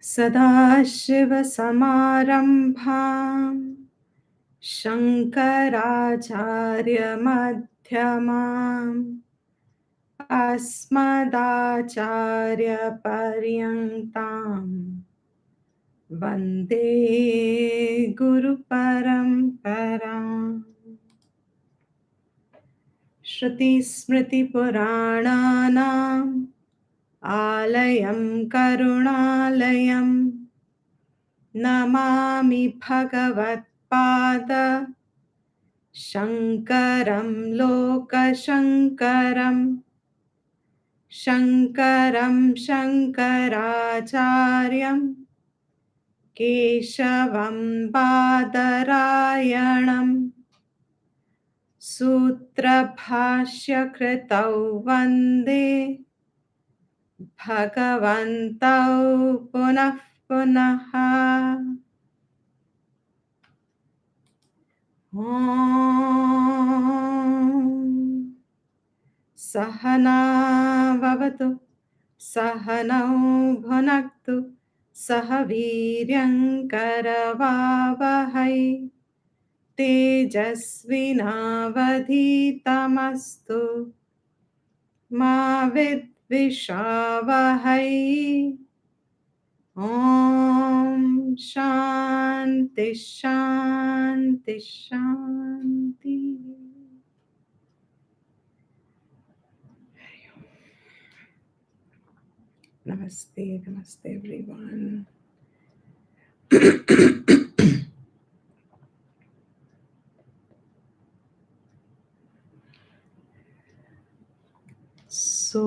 सदाशिवसमारम्भाम् शङ्कराचार्यमध्यमाम् अस्मदाचार्यपर्यन्ताम् वन्दे गुरुपरम्पराम्। श्रुतिस्मृतिपुराणानाम् आलयं करुणालयं नमामि भगवत्पाद शङ्करं लोकशङ्करं शङ्करं शङ्कराचार्यं केशवं बादरायणं सूत्रभाष्यकृतौ वन्दे भगवन्तौ पुनः पुनः। ॐ सहना भवतु सहनौ भुनक्तु सह वीर्यङ्करवावहै तेजस्विनावधीतमस्तु मा विद्विषावहै। ॐ शान्ति शान्ति शान्ति। Namaste, namaste everyone. So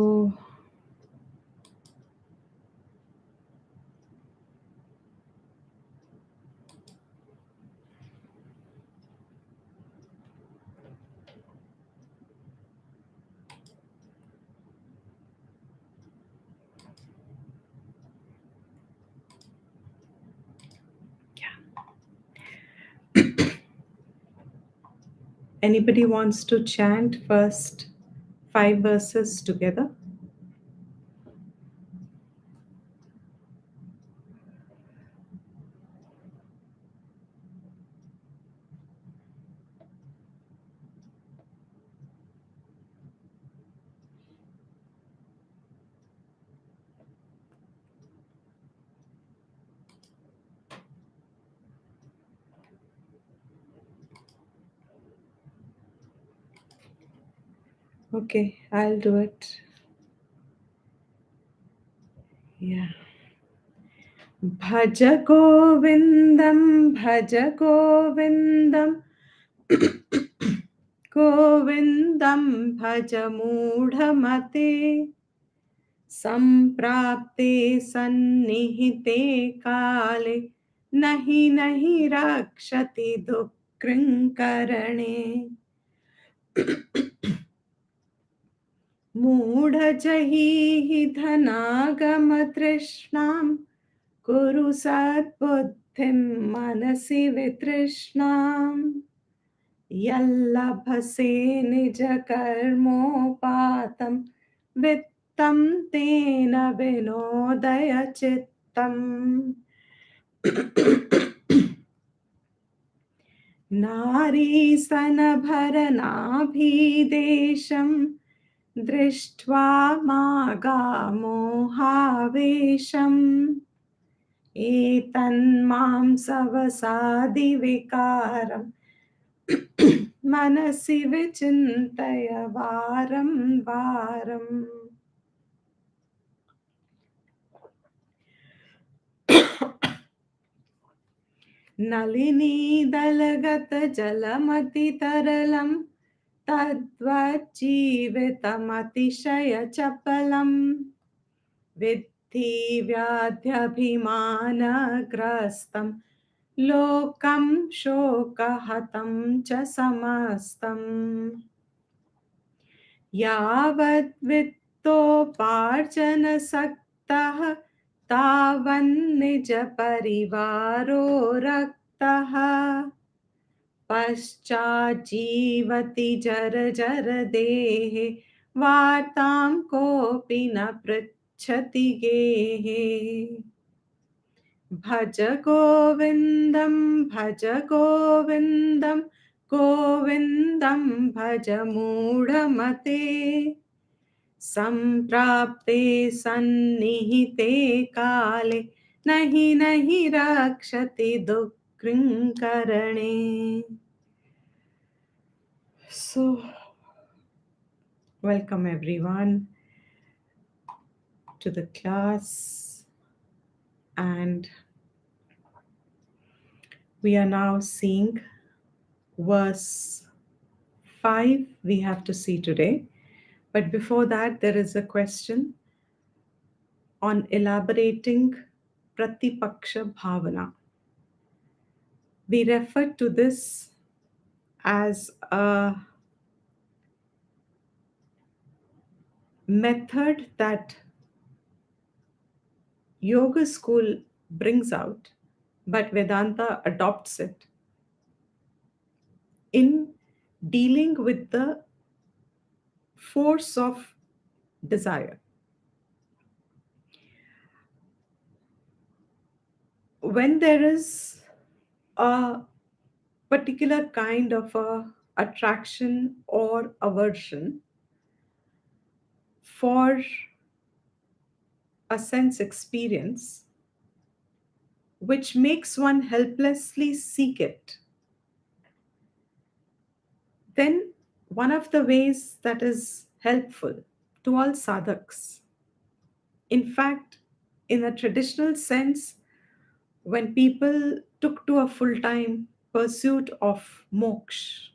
anybody wants to chant first 5 verses together? Okay, I'll do it. Yeah. Bhaja Govindam, Bhaja Govindam, Govindam Bhaja Moodhamate, Samprapte Sannihite Kale, Nahi Nahi Rakshati Dukrinkarane. Moodhajahi dhanagamatrishnam Kuru satbuddhim manasi vitrishnam Yallabhase nijakarmopatam vittam tena vinodaya chittam. Nari sanabharanabhidesham Drishtva magamohavesham Etan mam savasadi vikaram Manasi vichintaya varam varam. Nalini dalagata jalamati taralam Tadvajivitamatishaya chapalam Vidhi vyadhyabhimanagrastam Lokam shokahatam cha samastam Yavad vittoparjana saktah Tavan nija parivaro raktah Paschajivati jara jara dehe Vartam kopi na prachati gehe. भज गोविन्दं भज गोविन्दं गोविन्दं भज मूढमते सम्प्राप्ते सन्निहिते काले नहि नहि रक्षति दुःकृङ्करणे. So, welcome everyone to the class, and we are now seeing verse 5 we have to see today. But before that, there is a question on elaborating Pratipaksha Bhavana. We refer to this as a method that yoga school brings out, but Vedanta adopts it in dealing with the force of desire. When there is a particular kind of a attraction or aversion for a sense experience which makes one helplessly seek it, then one of the ways that is helpful to all sadhaks, in fact, in a traditional sense, when people took to a full time pursuit of moksha,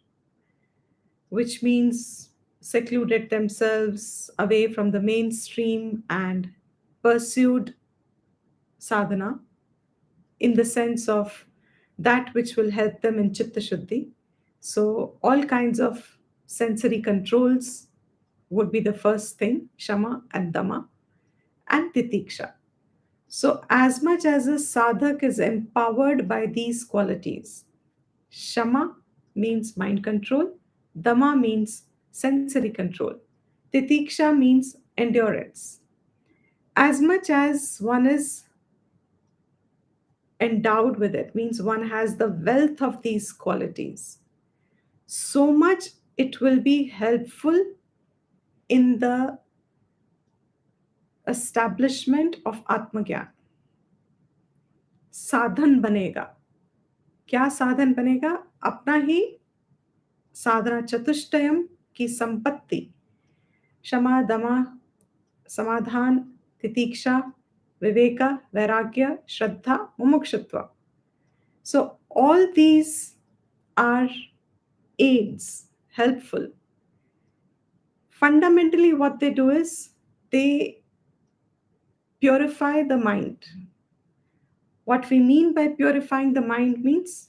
which means secluded themselves away from the mainstream and pursued sadhana in the sense of that which will help them in chitta shuddhi. So, all kinds of sensory controls would be the first thing, shama and dama, and titiksha. So, as much as a sadhak is empowered by these qualities, shama means mind control, dama means sensory control, titiksha means endurance. As much as one is endowed with it, means one has the wealth of these qualities, so much it will be helpful in the establishment of Atmagyan. साधन बनेगा. क्या साधन बनेगा? अपना ही साधना चतुष्टयम की संपत्ति, क्षमा दमा समाधान तितीक्षा viveka vairagya shraddha mumukshutva. So all these are aids, helpful. Fundamentally what they do is they purify the mind. What we mean by purifying the mind means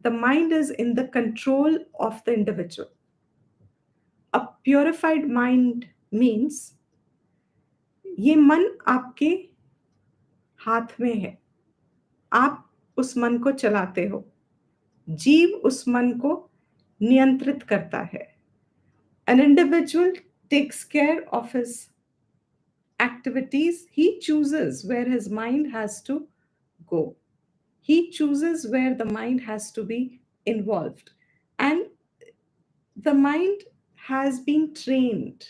the mind is in the control of the individual. A purified mind means ये मन आपके हाथ में है, आप उस मन को चलाते हो, जीव उस मन को नियंत्रित करता है. An individual takes care of his activities. He chooses where his mind has to go. He chooses where the mind has to be involved. And the mind has been trained.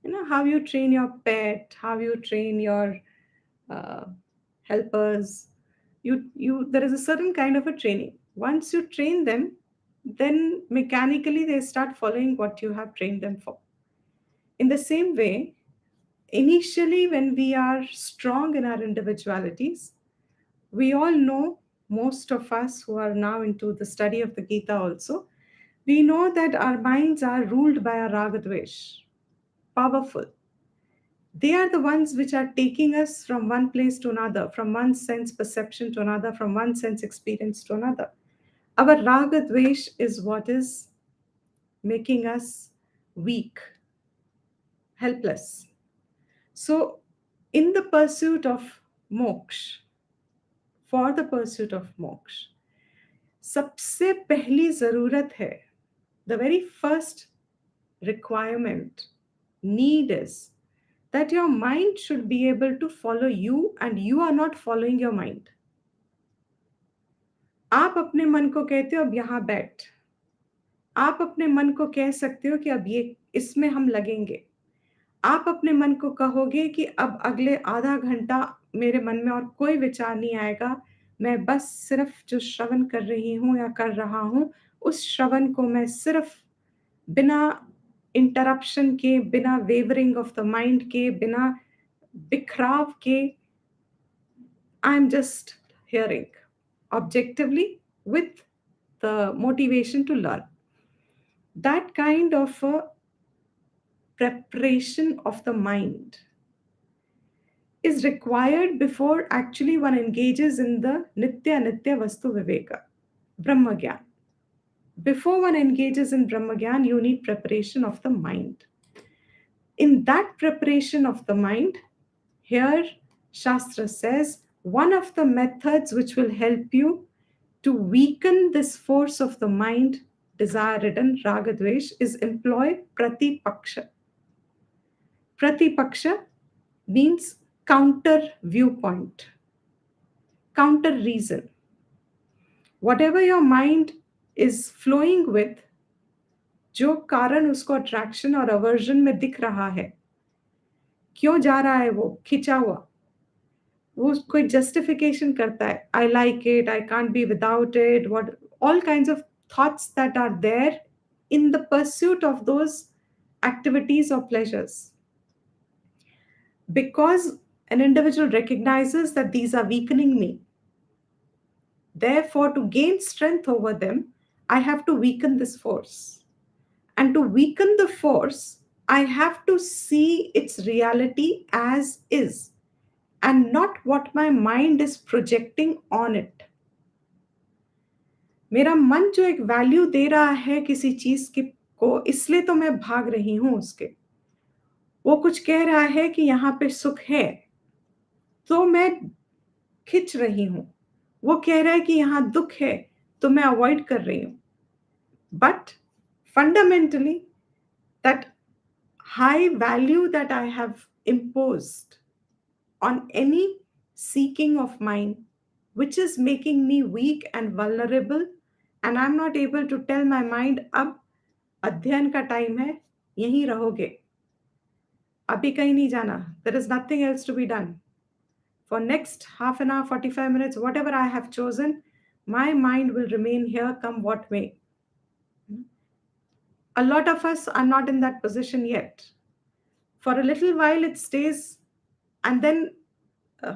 You know how you train your pet, how you train your uh, helpers. You there is a certain kind of a training. Once you train them, then mechanically they start following what you have trained them for. In the same way, initially when we are strong in our individualities, we all know, most of us who are now into the study of the Gita also, we know that our minds are ruled by a ragadvesh, powerful. They are the ones which are taking us from one place to another, from one sense perception to another, from one sense experience to another. Our ragadvesh is what is making us weak, helpless. So, in the pursuit of moksha, for the pursuit of moksha, सबसे पहली ज़रूरत है, the very first requirement, need is that your mind should be able to follow you and you are not following your mind. आप अपने मन को कहते हो अब यहाँ बैठ, आप अपने मन को कह सकते हो कि अब ये इसमें हम लगेंगे। आप अपने मन को कहोगे कि अब अगले आधा घंटा मेरे मन में और कोई विचार नहीं आएगा, मैं बस सिर्फ़ जो श्रवण कर रही हूँ या कर रहा हूँ, उस श्रवण को मैं सिर्फ़ बिना इंटरप्शन के, बिना वेवरिंग ऑफ द माइंड के, बिना बिखराव के, I am just hearing objectively with the motivation to learn. That kind of a preparation of the mind is required before actually one engages in the Nitya Nitya Vastu Viveka, Brahma Gyan. Before one engages in Brahma Gyan, you need preparation of the mind. In that preparation of the mind, here Shastra says one of the methods which will help you to weaken this force of the mind, desire ridden Ragadvesh, is employ Pratipaksha. Pratipaksha means counter viewpoint, counter reason. Whatever your mind is flowing with, जो कारण उसको attraction और aversion में दिख रहा है, क्यों जा रहा है वो खिंचा हुआ, वो कोई जस्टिफिकेशन करता है, I like it, I can't be without it, what all kinds of thoughts that are there in the pursuit of those activities or pleasures. Because an individual recognizes that these are weakening me, therefore to gain strength over them, I have to weaken this force. And to weaken the force, I have to see its reality as is and not what my mind is projecting on it. मेरा मन जो एक value दे रहा है किसी चीज की को, इसलिए तो मैं भाग रही हूं उसके, वो कुछ कह रहा है कि यहाँ पे सुख है तो मैं खिंच रही हूं, वो कह रहा है कि यहाँ दुख है तो मैं अवॉइड कर रही हूं. But fundamentally that high value that I have imposed on any seeking of mine, which is making me weak and vulnerable, and I'm not able to tell my mind, अब अध्ययन का टाइम है, यहीं रहोगे, अभी कहीं नहीं जाना, there is nothing else to be done. For next half an hour, 45 minutes, whatever I have chosen, my mind will remain here come what may. A lot of us are not in that position yet. For a little while it stays, and then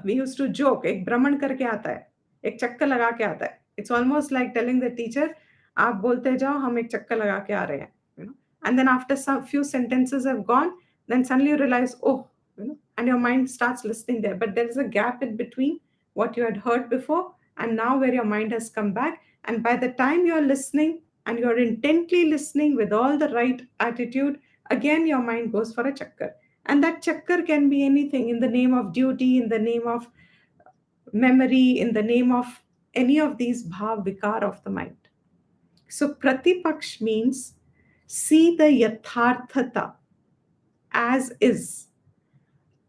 we used to joke, एक भ्रमण करके आता है, एक चक्कर लगा के आता है. It's almost like telling the teacher, आप बोलते जाओ, हम एक चक्कर लगा के आ रहे हैं, you know. And then after some few sentences have gone, then suddenly you realize, oh, you know, and your mind starts listening there. But there is a gap in between what you had heard before and now where your mind has come back. And by the time you are listening and you are intently listening with all the right attitude, again your mind goes for a chakkar. And that chakkar can be anything, in the name of duty, in the name of memory, in the name of any of these bhav vikar of the mind. So pratipaksh means see the yatharthata as is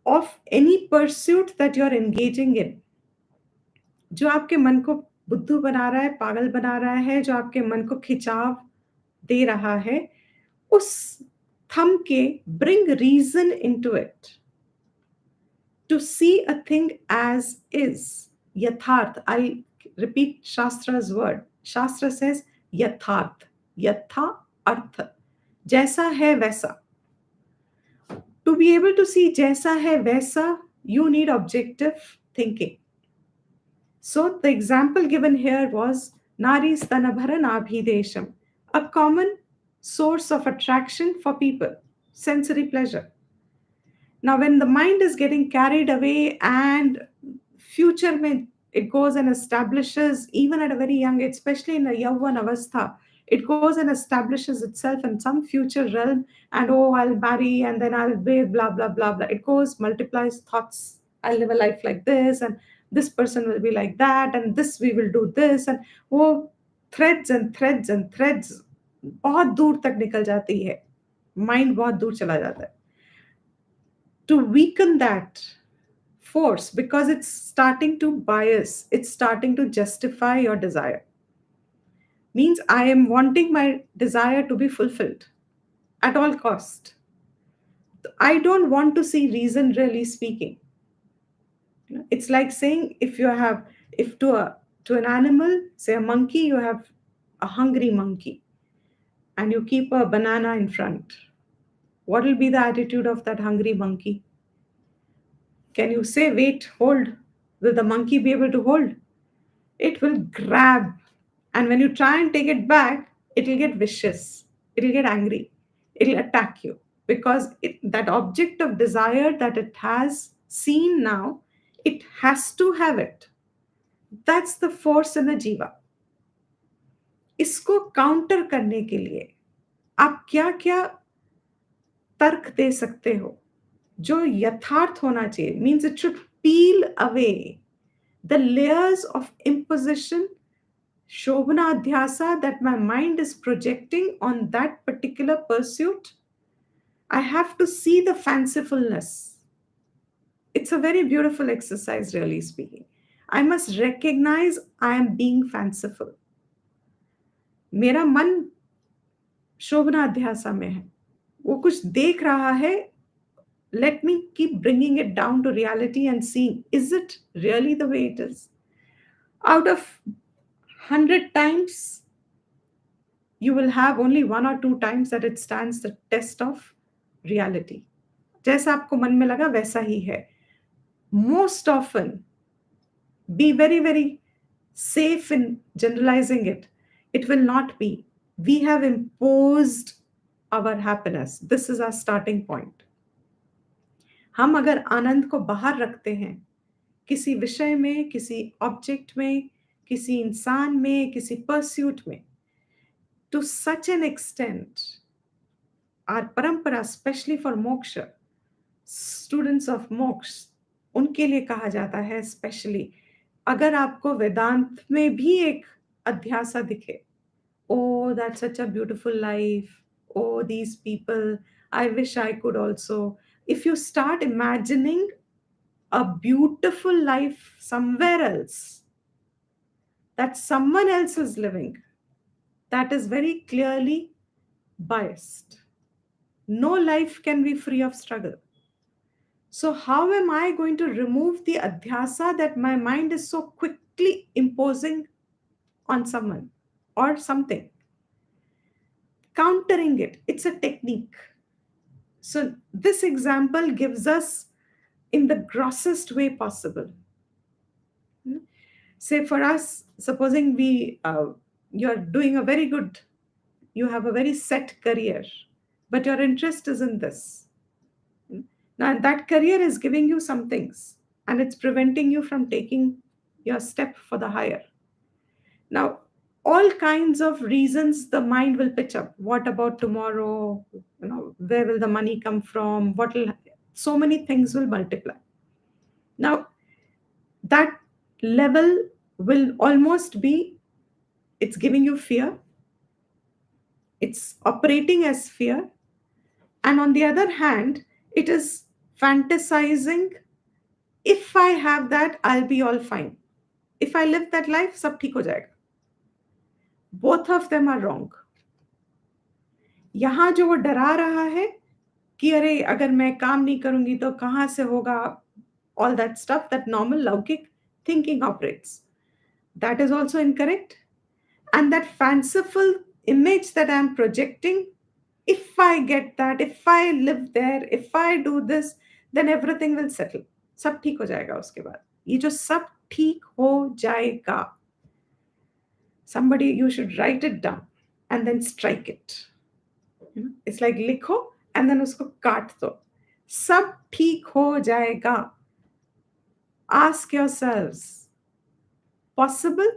of any pursuit that you are engaging in. जो आपके मन को बुद्धू बना रहा है, पागल बना रहा है, जो आपके मन को खिंचाव दे रहा है, उस थम के bring reason into it. To see a thing as is. Yatharth. I'll repeat Shastra's word. Shastra says yatharth. Yatha arth. Jaisa hai vaisa. To be able to see jaisa hai vaisa, you need objective thinking. So the example given here was Nari Stanabharan Abhidesham, a common source of attraction for people, sensory pleasure. Now, when the mind is getting carried away and future mein, it goes and establishes, even at a very young age, especially in a yauvan avastha, it goes and establishes itself in some future realm, and oh, I'll marry and then I'll be blah, blah, blah, blah. It goes, multiplies thoughts. I'll live a life like this, and this person will be like that, and this we will do this, and oh, threads and threads and threads. बहुत दूर तक निकल जाती है, mind बहुत दूर चला जाता है. to weaken that force because it's starting to bias, it's starting to justify your desire. Means I am wanting my desire to be fulfilled at all cost. I don't want to see reason really speaking. It's like saying if you have, if to an animal, say a monkey, you have a hungry monkey and you keep a banana in front. What will be the attitude of that hungry monkey? Can you say, wait, hold? Will the monkey be able to hold? It will grab. And when you try and take it back, it will get vicious. It will get angry. It will attack you. Because that object of desire that it has seen now, it has to have it. That's the force in the jiva. इसको counter करने के लिए आप क्या क्या तर्क दे सकते हो जो यथार्थ होना चाहिए. Means it should peel away the layers of imposition, shobhana adhyasa that my mind is projecting on that particular pursuit. I have to see the fancifulness. It's a very beautiful exercise, really speaking. I must recognize I am being fanciful. मेरा मन शोभना अध्यासा में है, वो कुछ देख रहा है. Let me keep bringing it down to reality and seeing, is it really the way it is? Out of 100 times, you will have only 1 or 2 times that it stands the test of reality. जैसा आपको मन में लगा वैसा ही है. Most often, be very, very safe in generalizing it. It will not be. We have imposed our happiness. This is our starting point. हम अगर आनंद को बाहर रखते हैं किसी विषय में, किसी ऑब्जेक्ट में, किसी इंसान में, किसी परस्यूट में, to such an extent, our parampara, especially for moksha, students of moksha, उनके लिए कहा जाता है स्पेशली, अगर आपको वेदांत में भी एक अध्यासा दिखे, oh, that's such a beautiful life, oh, these people, I wish I could also. If you start imagining a beautiful life somewhere else, that someone else is living, that is very clearly biased. No life can be free of struggle. So, how am I going to remove the adhyasa that my mind is so quickly imposing on someone or something? Countering it, it's a technique. So, this example gives us in the grossest way possible. Say for us, supposing you're doing a very good, you have a very set career, but your interest is in this. Now that career is giving you some things and it's preventing you from taking your step for the higher. Now, all kinds of reasons the mind will pitch up. What about tomorrow? Where will the money come from? So many things will multiply. Now, that level will almost be, it's giving you fear. It's operating as fear. And on the other hand, it is fantasizing, if I have that, I'll be all fine. If I live that life, सब ठीक हो जाएगा. Both of them are wrong. यहाँ जो वो डरा रहा है कि अरे अगर मैं काम नहीं करूंगी तो कहाँ से होगा, all that stuff, that normal लौकिक thinking operates. That is also incorrect. And that fanciful image that I'm projecting, if I get that, if I live there, if I do this, then everything will settle. सब ठीक हो जाएगा उसके बाद. ये जो सब ठीक हो जाएगा, somebody, you should write it down and then strike it. It's like लिखो and then उसको काट दो. सब ठीक हो जाएगा. Ask yourselves, possible?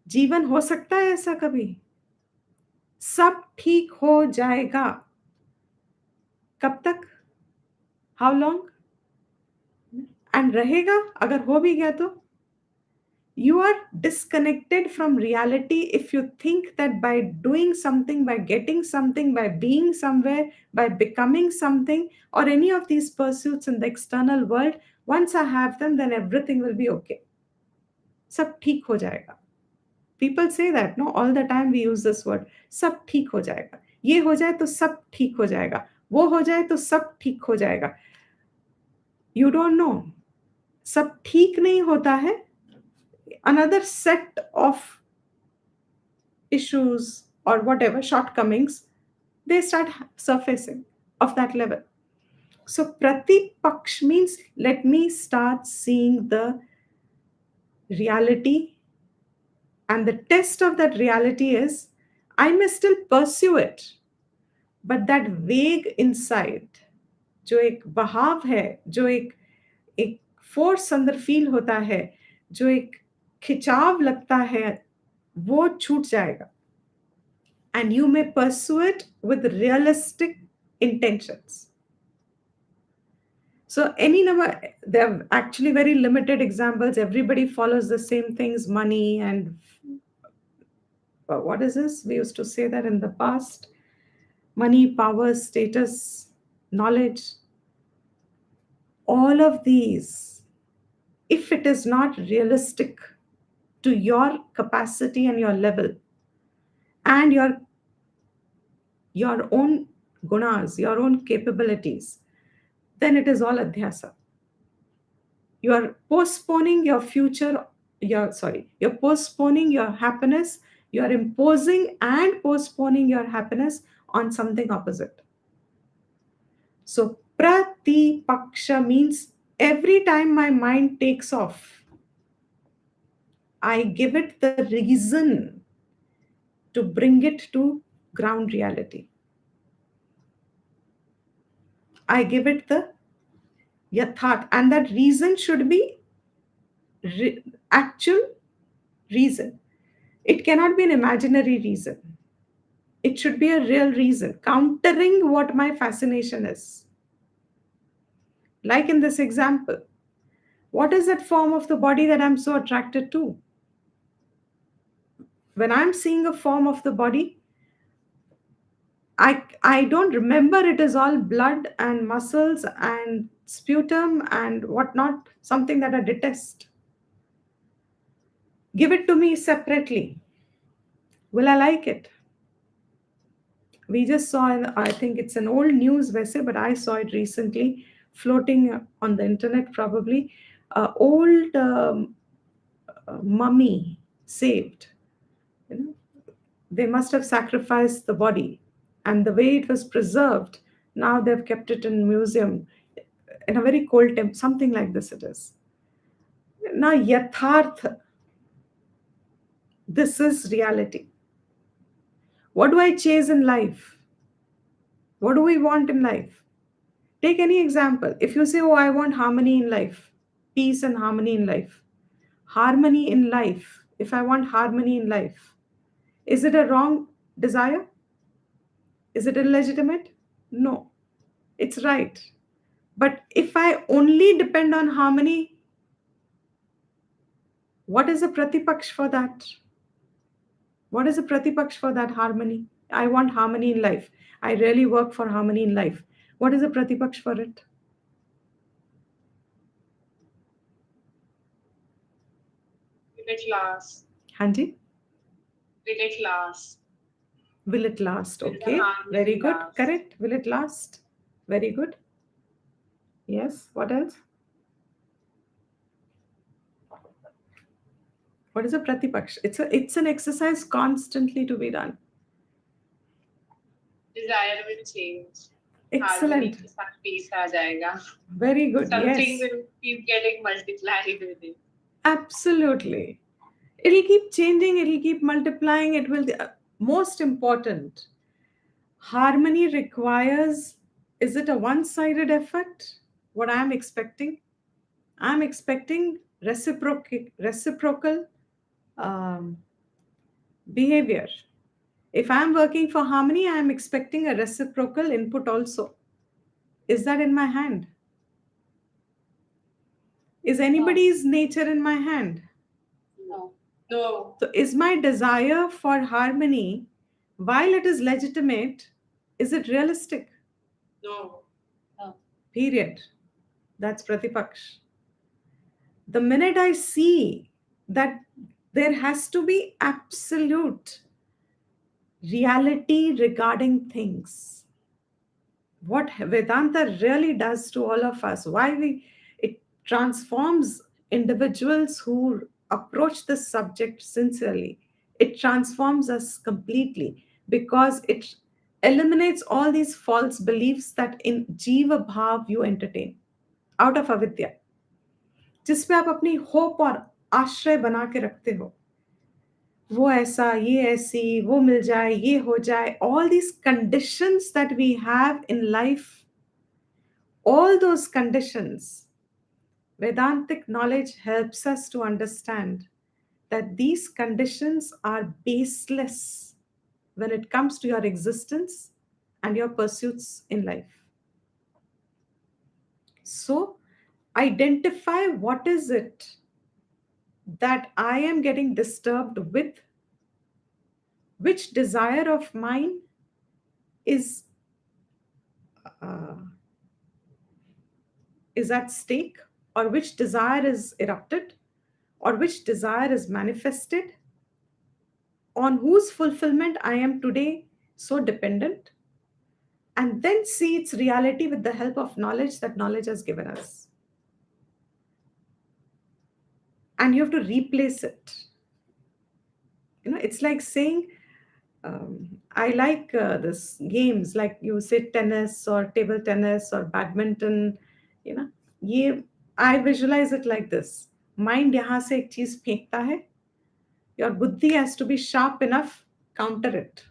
जीवन हो सकता है ऐसा कभी? सब ठीक हो जाएगा. कब तक? How long? And रहेगा, अगर हो भी गया तो? You are disconnected from reality if you think that by doing something, by getting something, by being somewhere, by becoming something, or any of these pursuits in the external world, once I have them, then everything will be okay. सब ठीक हो जाएगा. People say that, no, all the time we use this word. सब ठीक हो जाएगा. ये हो जाए तो सब ठीक हो जाएगा. वो हो जाए तो सब ठीक हो जाएगा. You don't know. सब ठीक नहीं होता है. Another set of issues or whatever shortcomings, they start surfacing of that level. So pratipaksh means let me start seeing the reality, and the test of that reality is I may still pursue it, but that vague inside, जो एक बहाव है, जो एक force अंदर feel होता है, जो एक खिंचाव लगता है, वो छूट जाएगा. And you may pursue it with realistic intentions. So any number, there are actually very limited examples. Everybody follows the same things, money and what is this? We used to say that in the past. Money, power, status, knowledge. All of these, if it is not realistic to your capacity and your level and your own gunas, your own capabilities, then it is all adhyasa. You are postponing your future, you're postponing your happiness, you are imposing and postponing your happiness on something opposite. So, pratipaksha means every time my mind takes off, I give it the reason to bring it to ground reality. I give it the yathat, and that reason should be actual reason. It cannot be an imaginary reason. It should be a real reason, countering what my fascination is. Like in this example, what is that form of the body that I'm so attracted to? When I'm seeing a form of the body, I don't remember it is all blood and muscles and sputum and whatnot, something that I detest. Give it to me separately. Will I like it? We just saw, I think it's an old news vessel, but I saw it recently floating on the internet probably. Old mummy saved. You know, they must have sacrificed the body, and the way it was preserved, now they've kept it in museum in a very cold temp, something like this it is. Now, yatharth, this is reality. What do I chase in life? What do we want in life? Take any example. If you say, oh, I want harmony in life, peace and harmony in life. Harmony in life. If I want harmony in life, is it a wrong desire? Is it illegitimate? No, it's right. But if I only depend on harmony, what is the pratipaksh for that? What is the pratipaksh for that harmony? I want harmony in life. I really work for harmony in life. What is the pratipaksh for it? Will it last? Hanji? Will it last? Will it last? Will the Okay, very harmony good. last? Correct. Will it last? Very good. Yes. What else? What is a pratipaksh? It's an exercise constantly to be done. Desire will change. Harmony Excellent. के साथ peace आ जाएगा. Very good. Something Yes. will keep getting multiplied with it. Absolutely. It'll keep changing, it'll keep multiplying, it will. Most important, harmony requires, is it a one sided effort? What I'm expecting? I'm expecting reciprocal um, behavior. If I'm working for harmony, I'm expecting a reciprocal input also. Is that in my hand? Is anybody's nature in my hand? No. So, is my desire for harmony, while it is legitimate, is it realistic? No. No. Period. That's Pratipaksh. The minute I see that there has to be absolute reality regarding things, what Vedanta really does to all of us, why we it transforms individuals who approach this subject sincerely. It transforms us completely because it eliminates all these false beliefs that in Jiva Bhav you entertain out of avidya, जिस पे आप अपनी hope और आश्रय बना के रखते हो, वो ऐसा ये ऐसी वो मिल जाए ये हो जाए, all these conditions that we have in life, all those conditions, Vedantic knowledge helps us to understand that these conditions are baseless when it comes to your existence and your pursuits in life. So, identify what is it that I am getting disturbed with, which desire of mine is uh, is at stake, or which desire is erupted, or which desire is manifested, on whose fulfillment I am today so dependent, and then see its reality with the help of knowledge that knowledge has given us. And you have to replace it. It's like saying, I like this games, like you say tennis or table tennis or badminton. You know, ये I visualize it like this. Mind यहाँ से एक चीज फेंकता है. Your buddhi has to be sharp enough, counter it.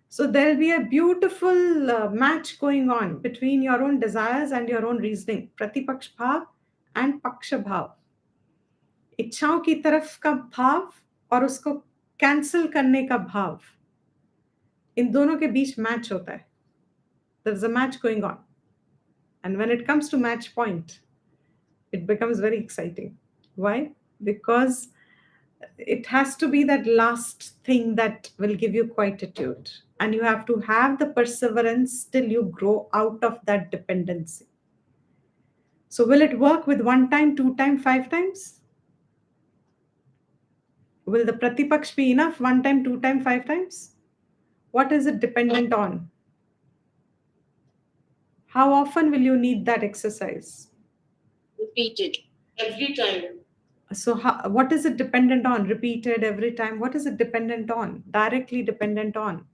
So there'll be a beautiful match going on between your own desires and your own reasoning. Pratipaksh bhav and paksha bhav. इच्छाओं की तरफ का भाव और उसको कैंसिल करने का भाव, इन दोनों के बीच मैच होता है. There is a match going on. And when it comes to match point, it becomes very exciting. Why? Because it has to be that last thing that will give you quietude. And you have to have the perseverance till you grow out of that dependency. So, will it work with one time, two time, five times? Will the pratipaksh be enough one time, two time, five times? What is it dependent on? How often will you need that exercise? Repeated. Every time. So, what is it dependent on? Repeated every time. What is it dependent on? Directly dependent on?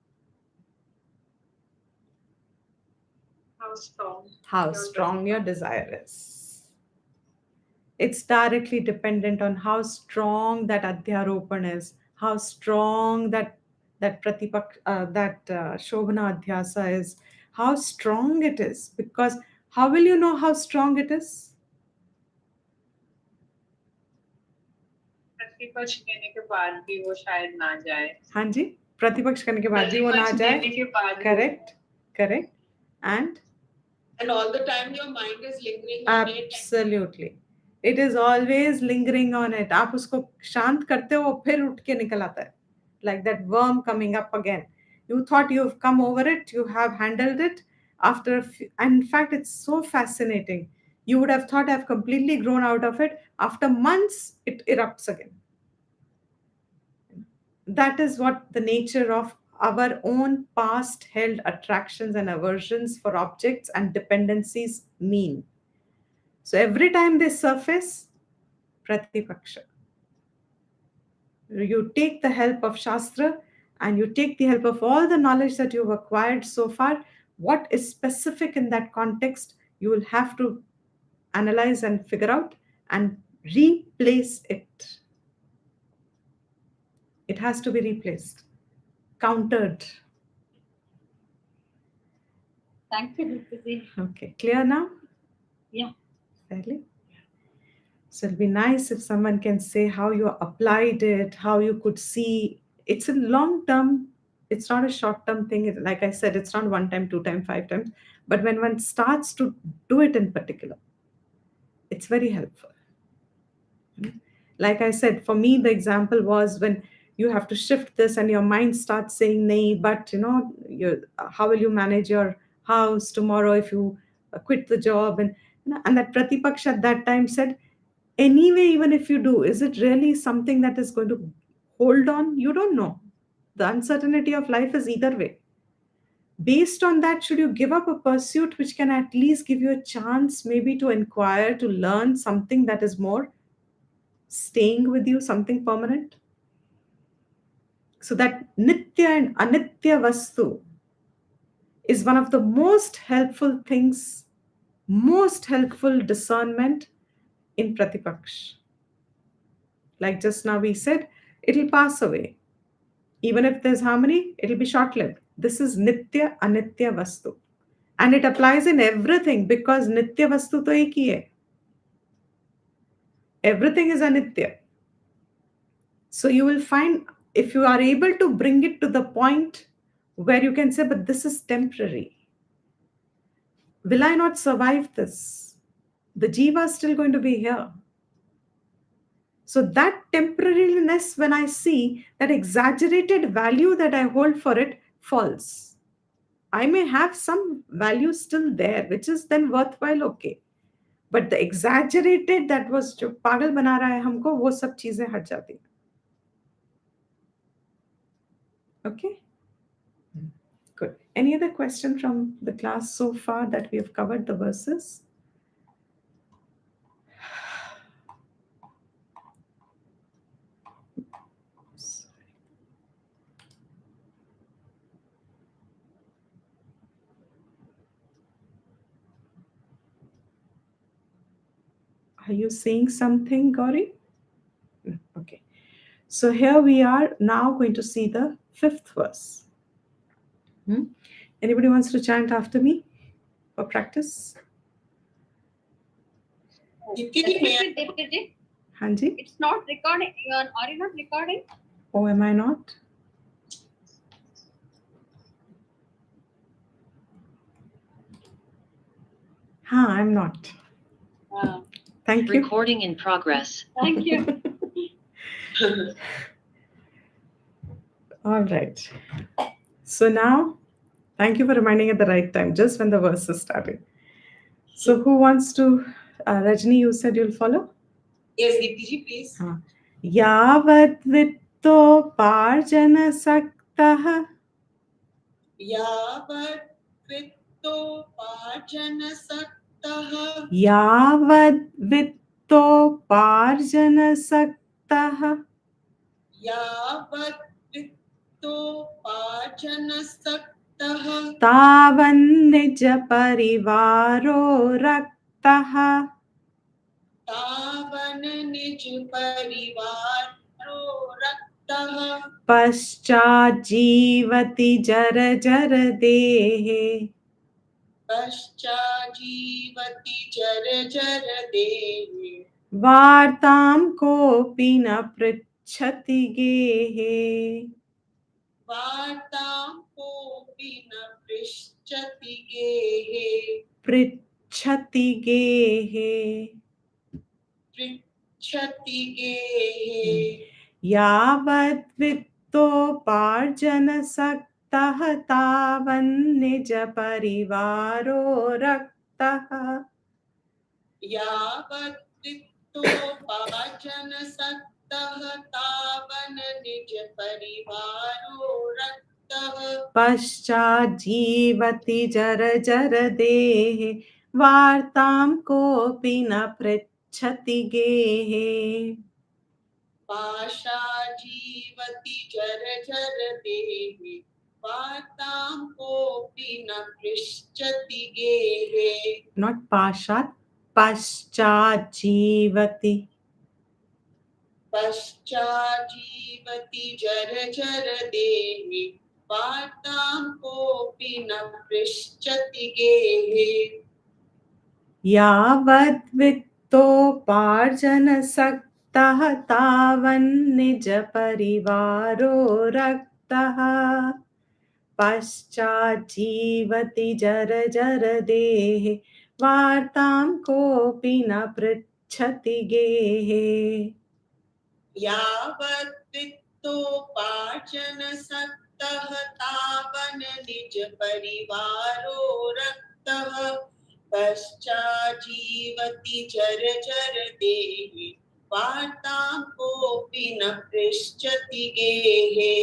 How strong? How strong your desire is. It's directly dependent on how strong that adhyaropan is, how strong that pratipak that shobhana adhyasa is, how strong it is. Because how will you know how strong it is? प्रतिपक्ष देने के बाद भी वो शायद ना जाए. हाँ जी, प्रतिपक्ष करने के बाद भी वो ना प्रतिपक्ष जाए. देने के बाद भी. Correct. And all the time your mind is lingering on it. Absolutely. It is always lingering on it. आप उसको शांत करते हो, फिर उठ के निकल आता है. Like that worm coming up again. You thought you've come over it, you have handled it. And in fact, it's so fascinating. You would have thought I've completely grown out of it. After months, it erupts again. That is what the nature of our own past held attractions and aversions for objects and dependencies mean. So every time they surface, Pratipaksha. You take the help of Shastra and you take the help of all the knowledge that you've acquired so far. What is specific in that context, you will have to analyze and figure out and replace it. It has to be replaced, countered. Thank you, Dipti. Okay, clear now? Yeah. Fairly? So it'll be nice if someone can say how you applied it, how you could see. It's a long term, it's not a short term thing. Like I said, it's not one time, two time, five times. But when one starts to do it in particular, it's very helpful. Like I said, for me, the example was when you have to shift this and your mind starts saying, nay, but how will you manage your house tomorrow if you quit the job? And that Pratipaksha at that time said, anyway, even if you do, is it really something that is going to hold on? You don't know. The uncertainty of life is either way. Based on that, should you give up a pursuit which can at least give you a chance, maybe to inquire, to learn something that is more staying with you, something permanent? So, that Nitya and Anitya Vastu is one of the most helpful things, most helpful discernment in Pratipaksh. Like just now we said, it'll pass away. Even if there's harmony, it'll be short lived. This is Nitya Anitya Vastu. And it applies in everything because Nitya Vastu to ek hi hai. Everything is Anitya. So you will find, if you are able to bring it to the point where you can say, but this is temporary. Will I not survive this? The jiva is still going to be here. So that temporariness, when I see that exaggerated value that I hold for it, falls. I may have some value still there, which is then worthwhile, okay. But the exaggerated that was जो पागल बना रहा है हमको, वो सब चीजें हट जाती हैं. Okay? Good. Any other question from the class so far that we have covered the verses? Are you saying something, Gauri? Okay. So here we are now going to see the fifth verse. Anybody wants to chant after me for practice? Diptiji, Hanji? it's not recording. Are you not recording? Oh, am I not? I'm not. Thank you. Recording in progress. Thank you. All right. So now, thank you for reminding at the right time, just when the verse is starting. So who wants to, Rajni, you said you'll follow? Yes, Deepti, please. Yavat vittoparjana saktah. Yavat vittoparjana saktah. Yavat vittoparjana saktah. Yavat vittoparjana saktah. Tavan nija parivaro raktah. तावन निज परिवारो रक्तः पश्चाज्जीवति जर जर देहे. पश्चाजीवति जर जर देहे. वार्तां कोऽपि न पृच्छति गेहे. वार्तां कोऽपि न पृच्छति गेहे. पृच्छति गेहे. पृच्छति गेहे. यावत् वित्तोपार्जनसक्तः तावन्निज परिवारो रक्तः. यावत् वित्तोपार्जनसक्तः तावन निज परिवारो रक्तः. पश्चाज्जीवति जर जर देहे. वार्तां कोऽपि न पृच्छति गेहे. पाशाजीवति जर जर देहे. वार्तां कोऽपि न पृच्छति गेहे. Not pashat, paschajivati. पश्चाजीवति जर जर देहे. वार्तां कोऽपि न पृच्छति गेहे. यावद् वित्तोपार्जनसक्तः तावन्निज परिवारो रक्तः. पश्चाज्जीवति जर जर देहे. वार्तां कोऽपि न पृच्छति गेहे. यावत्वित्तोपार्जन सक्तः तावन निज परिवारो रक्तः पश्चाजीवति चर चर देहि वार्तां कोऽपि न पृच्छति गेहे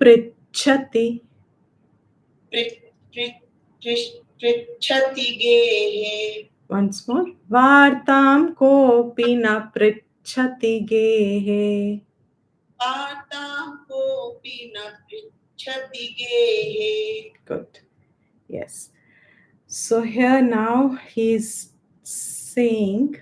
पृच्छति पृच्छति गेहे once more vartam kopi na pृच्छति gehe वार्तां कोऽपि न पृच्छति गेहे good yes so here now he's saying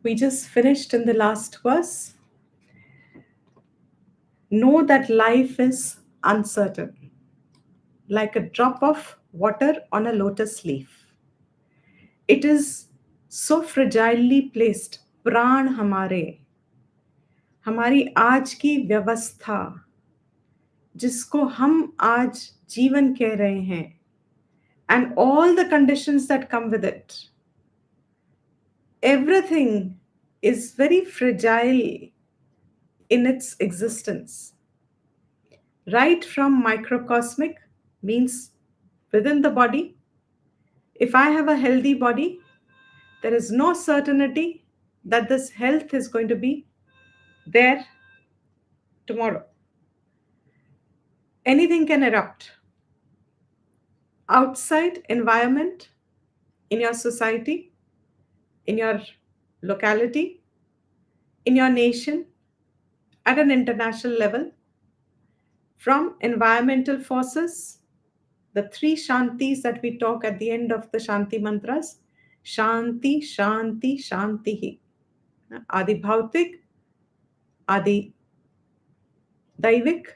we just finished in the last verse. Know that life is uncertain, like a drop of water on a lotus leaf. It is so fragilely placed. प्राण हमारे, हमारी आज की व्यवस्था, जिसको हम आज जीवन कह रहे हैं, and all the conditions that come with it, everything is very fragile in its existence. Right from microcosmic, means within the body. If I have a healthy body, there is no certainty that this health is going to be there tomorrow. Anything can erupt. Outside environment, in your society, in your locality, in your nation, at an international level, from environmental forces, the three shantis that we talk at the end of the shanti mantras, shanti, shanti, shanti. Adi bhautik, adi daivik,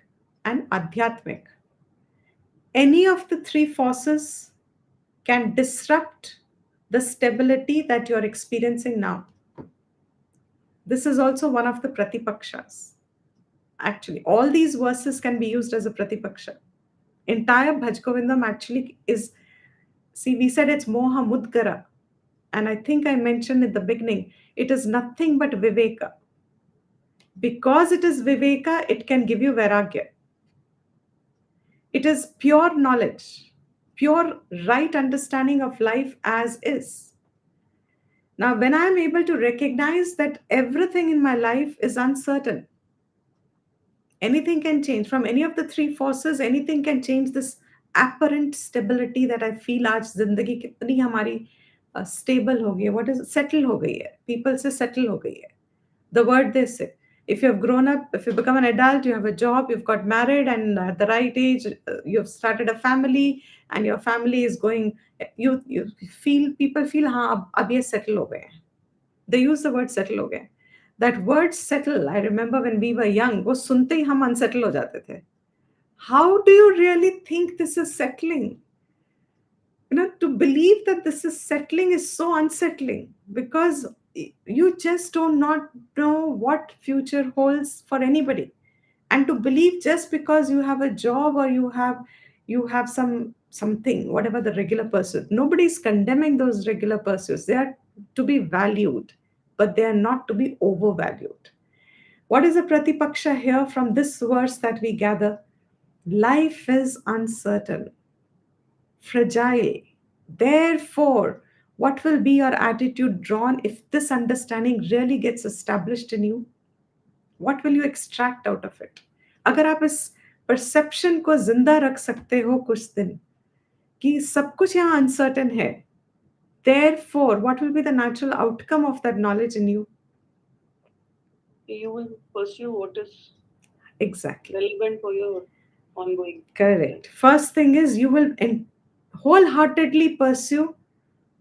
and adhyatmik. Any of the three forces can disrupt the stability that you're experiencing now. This is also one of the pratipakshas. Actually, all these verses can be used as a pratipaksha. Entire Bhaj Govindam actually is, see, we said it's Moha Mudgara. And I think I mentioned in the beginning, it is nothing but Viveka. Because it is Viveka, it can give you Vairagya. It is pure knowledge, pure right understanding of life as is. Now, when I am able to recognize that everything in my life is uncertain, anything can change. From any of the three forces, anything can change this apparent stability that I feel आज जिंदगी कितनी हमारी stable हो गई है. What is it? Settle हो गई है. People say settle हो गई है. The word they say. If you have grown up, if you become an adult, you have a job, you've got married, and at the right age, you've started a family, and your family is going. You feel people feel हाँ अब ये settle हो गए हैं. They use the word settle हो गए. That word settle, I remember when we were young, वो सुनते ही हम unsettle हो जाते थे. How do you really think this is settling? To believe that this is settling is so unsettling because you just do not know what future holds for anybody. And to believe just because you have a job or you have something, whatever the regular pursuit, nobody is condemning those regular pursuits. They are to be valued, but they are not to be overvalued. What is the pratipaksha here from this verse that we gather? Life is uncertain, fragile. Therefore, what will be your attitude drawn if this understanding really gets established in you? What will you extract out of it? अगर आप इस perception को जिंदा रख सकते हो कुछ दिन कि सब कुछ यहाँ uncertain है, therefore, what will be the natural outcome of that knowledge in you? You will pursue what is Exactly. relevant for your ongoing. Correct. First thing is you will wholeheartedly pursue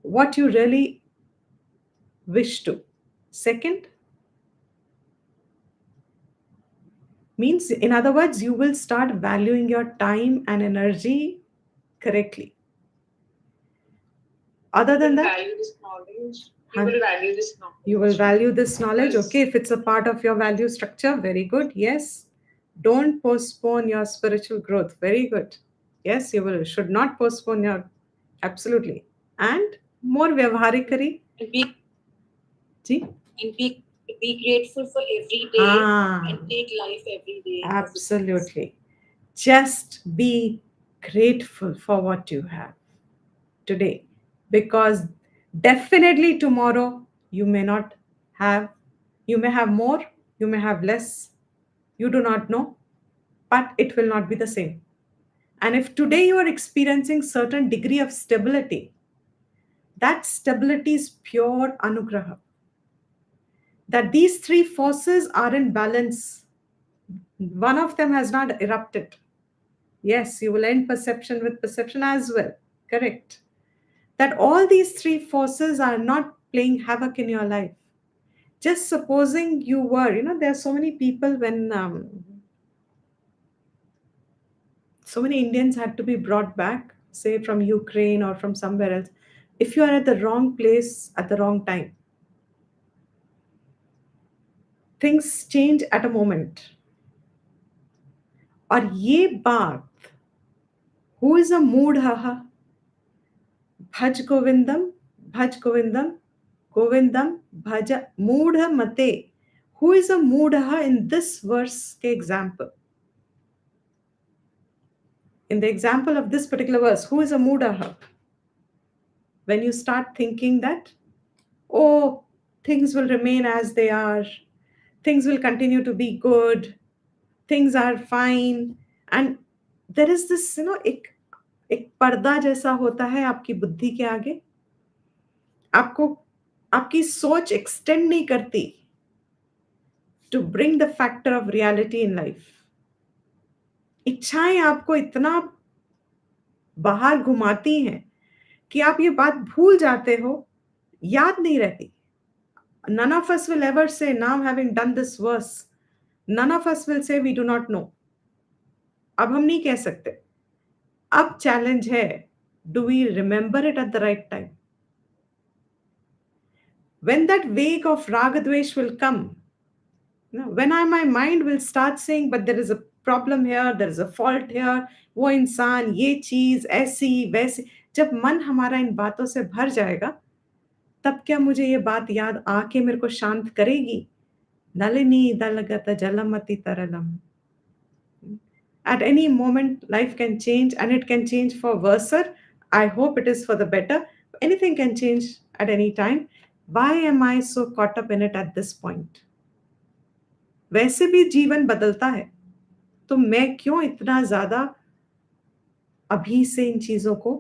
what you really wish to. Second, means in other words, you will start valuing your time and energy correctly. Other than that, value this knowledge. You will value this knowledge. you will value this knowledge. Yes. Okay, if it's a part of your value structure, very good. Yes. Don't postpone your spiritual growth. Very good. Yes, you will should not postpone your absolutely. And more vyavharikari. And be Ji? and be grateful for every day and take life every day as it is. Absolutely. Just be grateful for what you have today, because definitely tomorrow you may not have, you may have more, you may have less, you do not know, but it will not be the same. And if today you are experiencing certain degree of stability, that stability is pure anugraha. That these three forces are in balance. One of them has not erupted. Yes, you will end perception with perception as well. Correct. That all these three forces are not playing havoc in your life. Just supposing you were, there are so many people when so many Indians had to be brought back, say from Ukraine or from somewhere else. If you are at the wrong place at the wrong time, things change at a moment. और ये बात, who is a mood haha, भज गोविंदम, भज गोविंदम, गोविंदम भज मूढ़ मते. Who is a मूढ़ in this verse के example? In the example of this particular verse, who is a मूढ़? When you start thinking that, oh, things will remain as they are, things will continue to be good, things are fine, and there is this, एक पर्दा जैसा होता है आपकी बुद्धि के आगे, आपको आपकी सोच एक्सटेंड नहीं करती to bring the factor of reality in life. इच्छाएं आपको इतना बाहर घुमाती हैं कि आप ये बात भूल जाते हो, याद नहीं रहती. None of us will ever say, now having done this verse, none of us will say we do not know. अब हम नहीं कह सकते. अब चैलेंज है, do we remember it at the right time? When that wave of ragadvesh will come, when my mind will start saying, but there is a problem here, there is a fault here, वो इंसान ये चीज ऐसी वैसी, जब मन हमारा इन बातों से भर जाएगा, तब क्या मुझे ये बात याद आके मेरे को शांत करेगी? नलिनी दलगत जलमति तरलम. At any moment, life can change, and it can change for worse. I hope it is for the better. Anything can change at any time. Why am I so caught up in it at this point? वैसे भी जीवन बदलता है, तो मैं क्यों इतना ज्यादा अभी से इन चीजों को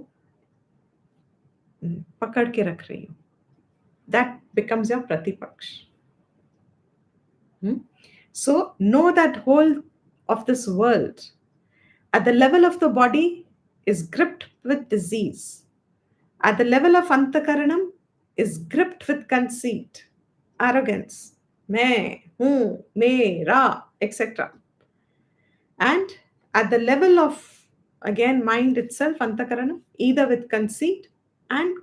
पकड़ के रख रही हूं? That becomes your pratipaksh. So know that whole of this world at the level of the body is gripped with disease. At the level of antakaranam is gripped with conceit, arrogance, मैं हूँ, मेरा, etc. And at the level of, again, mind itself, antakaranam, either with conceit and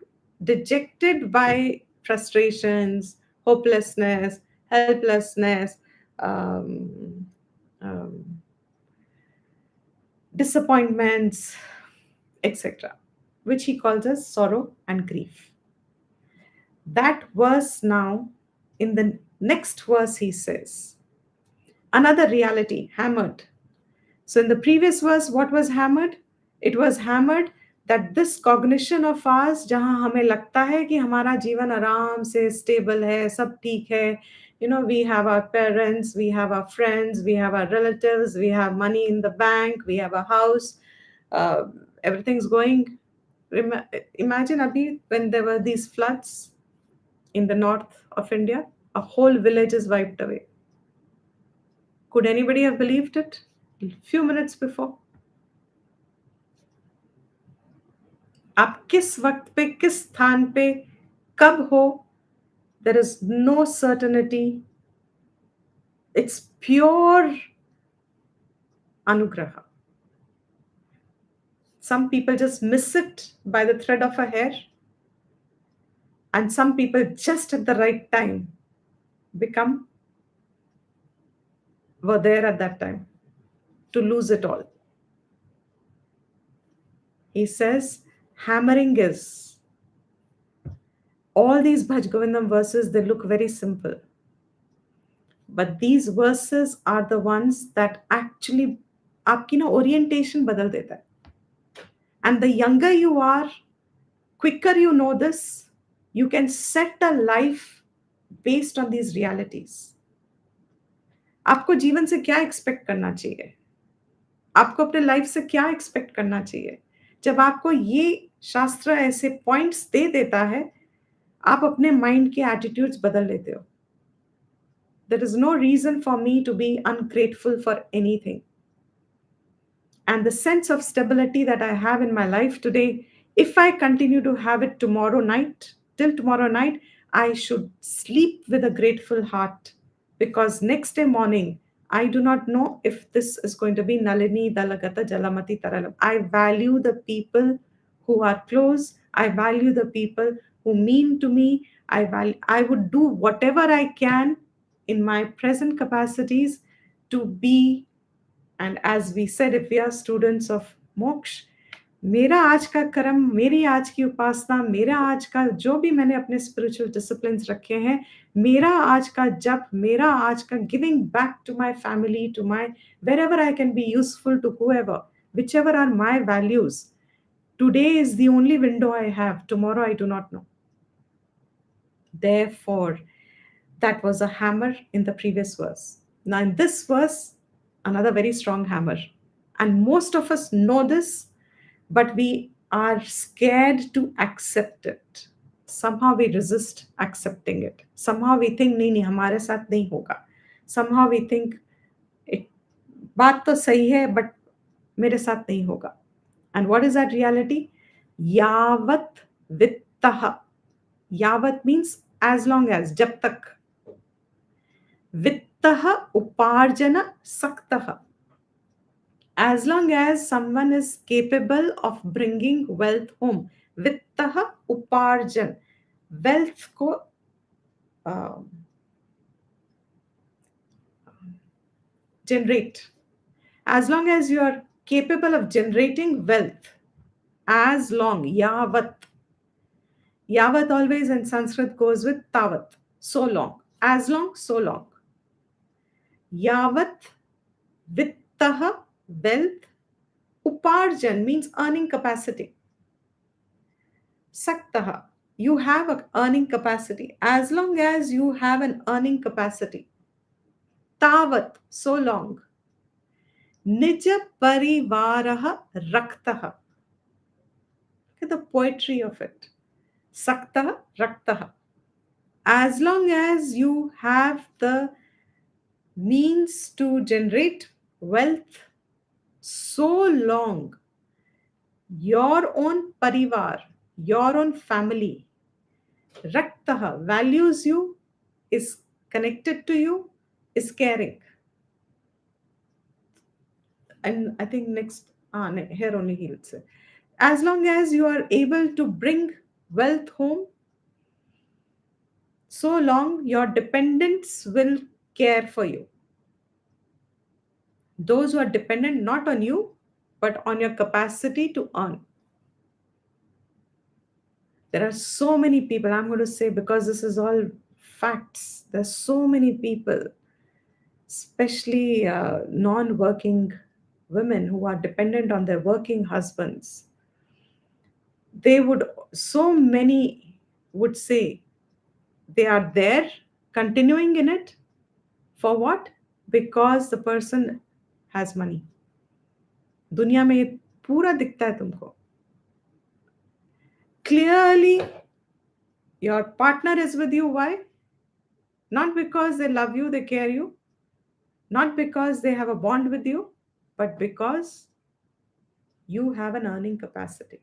dejected by frustrations, hopelessness, helplessness, um, um, disappointments, etc., which he calls as sorrow and grief. That verse now, in the next verse, he says, another reality hammered. So, in the previous verse, what was hammered? It was hammered that this cognition of ours, जहाँ हमें लगता है कि हमारा जीवन आराम से stable है, सब ठीक है, we have our parents, we have our friends, we have our relatives, we have money in the bank, we have a house, everything's going. Imagine Abhi, when there were these floods in the north of India, a whole village is wiped away. Could anybody have believed it a few minutes before? आप किस वक्त पे, किस स्थान पे, कब हो, there is no certainty. It's pure anugraha. Some people just miss it by the thread of a hair, and some people just at the right time were there at that time. to lose it all. He says, hammering is. All these Bhaj Govindam verses, they look very simple. But these verses are the ones that actually आपकी ना orientation बदल देता है. And the younger you are, quicker you know this, you can set a life based on these realities. आपको जीवन से क्या expect करना चाहिए, आपको अपने लाइफ से क्या एक्सपेक्ट करना चाहिए, जब आपको ये शास्त्र ऐसे पॉइंट्स दे देता है, आप अपने माइंड के एटीट्यूड्स बदल लेते हो. There is no reason for me to be ungrateful for anything. And the sense of stability that I have in my life today, if I continue to have it tomorrow night, till tomorrow night, I should sleep with a grateful heart, because next day morning, I do not know if this is going to be Nalini, Dalagata, Jalamati, Taralam. I value the people who are close. I value the people who mean to me. I would do whatever I can in my present capacities to be. And as we said, if we are students of moksha, मेरा आज का कर्म, मेरी आज की उपासना, मेरा आज का जो भी मैंने अपने स्पिरिचुअल डिसिप्लिन्स रखे हैं, मेरा आज का जप, मेरा आज का giving back to my family, to my wherever I can be useful to whoever, whichever are my values, today is the only window I have. Tomorrow I do not know. Therefore, that was a hammer in the previous verse. Now, in this verse, another very strong hammer. And most of us know this, but we are scared to accept it. Somehow we resist accepting it. Somehow we think, नहीं नहीं हमारे साथ नहीं होगा. Somehow we think, it, बात तो सही है, but मेरे साथ नहीं होगा. And what is that reality? Yavat vittaha. Yavat means as long as, jab tak. Vittaha uparjana saktaha. As long as someone is capable of bringing wealth home. Vittaha uparjan. Wealth ko generate. As long as you are capable of generating wealth. As long. Yavat. Yavat always in Sanskrit goes with tavat. So long. As long, so long. Yavat vittaha, wealth. Uparjan means earning capacity. Saktaha, you have an earning capacity. As long as you have an earning capacity. Tavat, so long. Nija parivaraha raktaha. Look at the poetry of it. Saktaha, raktaha. As long as you have the means to generate wealth, so long your own parivar, your own family, raktaha, values you, is connected to you, is caring. And I think next, here only he would say, as long as you are able to bring wealth home, so long your dependents will care for you. Those who are dependent not on you, but on your capacity to earn. There are so many people, I'm going to say, because this is all facts, there's so many people, especially non-working women who are dependent on their working husbands. So many would say they are there, continuing in it. For what? Because the person has money. दुनिया में ये पूरा दिखता है तुमको. Clearly, your partner is with you. Why? Not because they love you, they care you. Not because they have a bond with you, but because you have an earning capacity.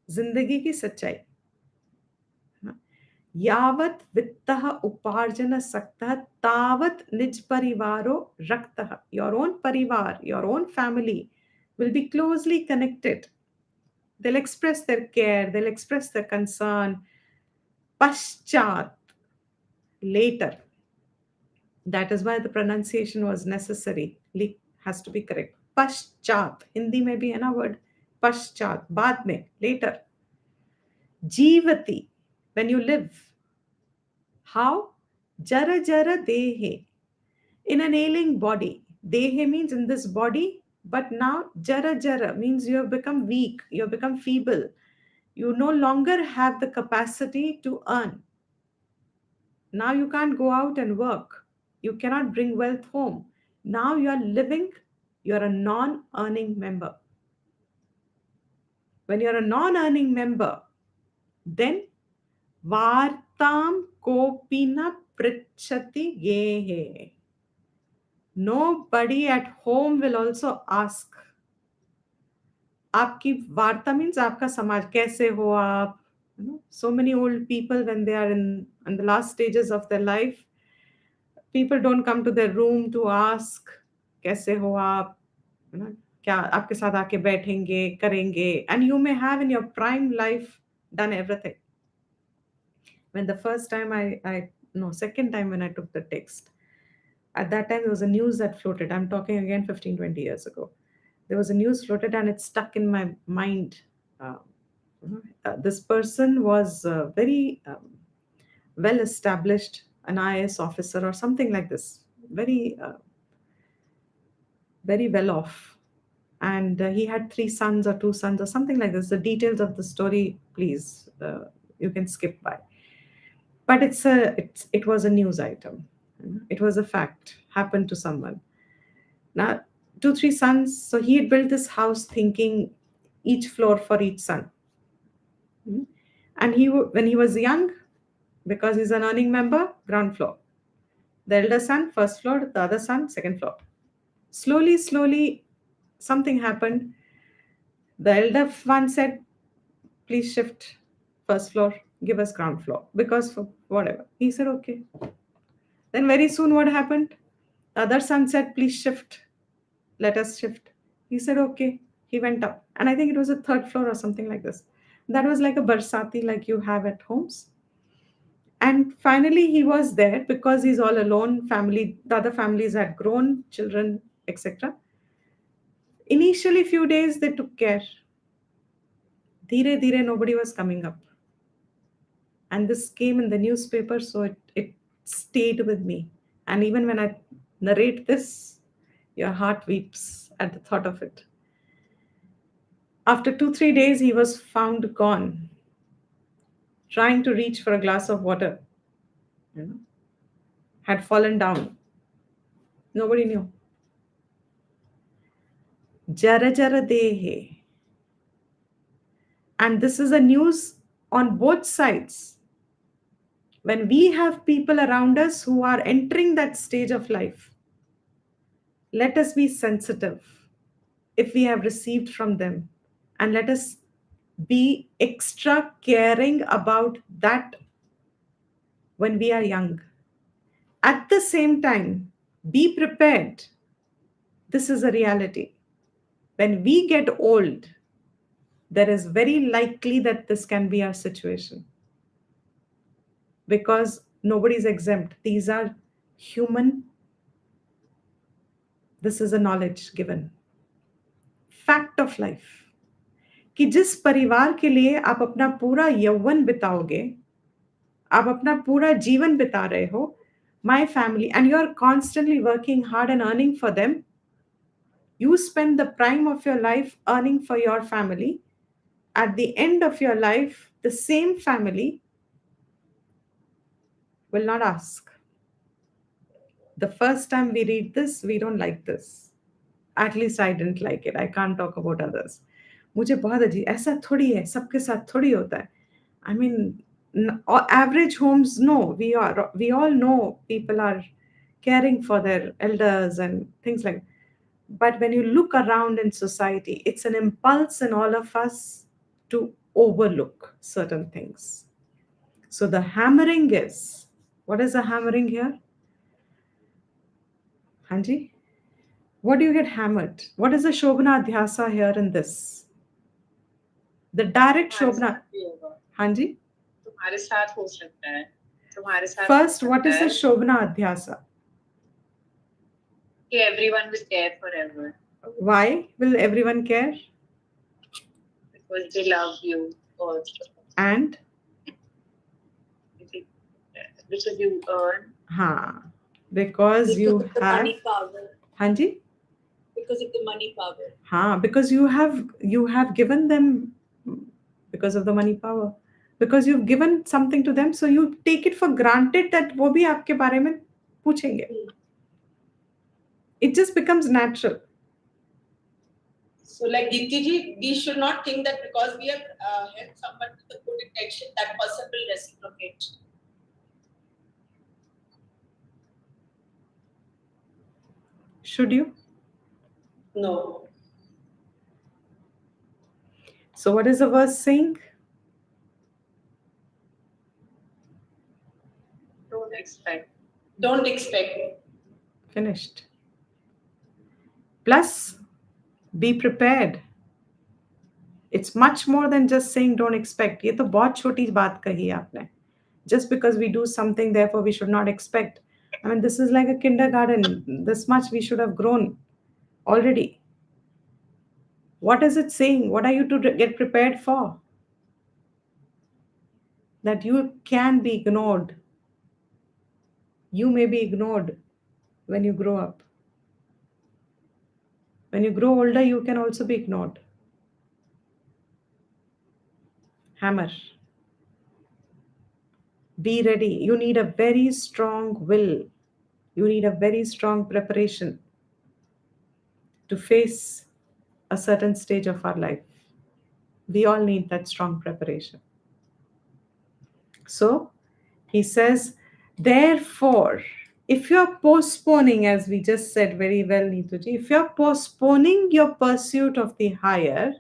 जिंदगी की सच्चाई. यावत वित्तः उपार्जन सक्तः तावत निज परिवारो रक्तः. Your own parivar, your own family will be closely connected. They'll express their care, they'll express their concern. Paschat, later. That is why the pronunciation was necessary. has to be correct. Paschat. Hindi में भी है ना word. Paschat. बाद में. Later. Jivati. When you live. How? Jara jara dehe. In an ailing body. Dehe means in this body. But now jara jara means you have become weak. You have become feeble. You no longer have the capacity to earn. Now you can't go out and work. You cannot bring wealth home. Now you are living, you are a non earning member. When you are a non earning member, then Vartam Kopina Prichati Gehe. Nobody at home will also ask. आपकी वार्ता means आपका समाज कैसे हो आप. So many old people, when they are in the last stages of their life, people don't come to their room to ask कैसे हो आप, क्या आपके साथ आके बैठेंगे करेंगे. And you may have in your prime life done everything. When the first time I no second time when I took the text, at that time there was a news that floated. I'm talking again 15-20 years ago. There was a news floated and it stuck in my mind. uh, this person was very well established, an IAS officer or something like this, very very well off. And he had three sons or two sons or something like this. The details of the story, please, you can skip by. But it was a news item. It was a fact, happened to someone. Now, two, three sons. So he had built this house thinking each floor for each son. And when he was young, because he's an earning member, ground floor. The elder son, first floor, the other son, second floor. Slowly, slowly, something happened. The elder one said, please shift first floor, give us ground floor, because for whatever. He said, okay. Then very soon, what happened? The other son said, please shift, let us shift. He said, okay. He went up. And I think it was a third floor or something like this. That was like a barsati like you have at homes. And finally, he was there because he's all alone. Family, the other families had grown, children, etc. Initially, few days they took care. Dhire dhire, nobody was coming up. And this came in the newspaper, so it stayed with me. And even when I narrate this, your heart weeps at the thought of it. After 2-3 days, he was found gone, trying to reach for a glass of water. Had fallen down. Nobody knew. Jara jara dehe. And this is a news on both sides. When we have people around us who are entering that stage of life, let us be sensitive if we have received from them, and let us be extra caring about that when we are young. At the same time, be prepared. This is a reality. When we get old, there is very likely that this can be our situation, because nobody is exempt. These are human. This is a knowledge given. Fact of life. कि जिस परिवार के लिए आप अपना पूरा यौवन बिताओगे, आप अपना पूरा जीवन बिता रहे हो, my family, and you are constantly working hard and earning for them, you spend the prime of your life earning for your family. At the end of your life, the same family will not ask. The first time we read this, we don't like this. At least I didn't like it. I can't talk about others. मुझे बहुत अजीब, ऐसा थोड़ी है, सबके साथ थोड़ी होता है. I mean, average homes, no. We all know people are caring for their elders and things like that. But when you look around in society, it's an impulse in all of us to overlook certain things. So the hammering is, what is the hammering here? Hanji? What do you get hammered? What is the Shobhana Adhyasa here in this? The direct Shobhana. Hanji? तुम्हारे साथ हो सकता है, तुम्हारे साथ First, what is the Shobhana Adhyasa? Okay, everyone will care forever Why will everyone care? because they love you also. And Because because you earn, ha, because because you of the have, money power, Hanji, because of the money power. ha, because you have given them, because of the money power, because you've given something to them, so you take it for granted that वो भी आपके बारे में पूछेंगे. It just becomes natural. So, like Diti ji, we should not think that because we have helped someone with a good intention, that person will reciprocate. Should you? No. So what is the verse saying? Don't expect. Don't expect. Finished. Plus, be prepared. It's much more than just saying don't expect. ये तो बहुत छोटी बात कही आपने. Just because we do something, therefore we should not expect. I mean, this is like a kindergarten. This much we should have grown already. What is it saying? What are you to get prepared for? That you can be ignored. You may be ignored when you grow up. When you grow older, you can also be ignored. Hammer. Be ready. You need a very strong will. You need a very strong preparation to face a certain stage of our life. We all need that strong preparation. So he says, therefore, if you're postponing, as we just said very well, Neetuji, if you're postponing your pursuit of the higher,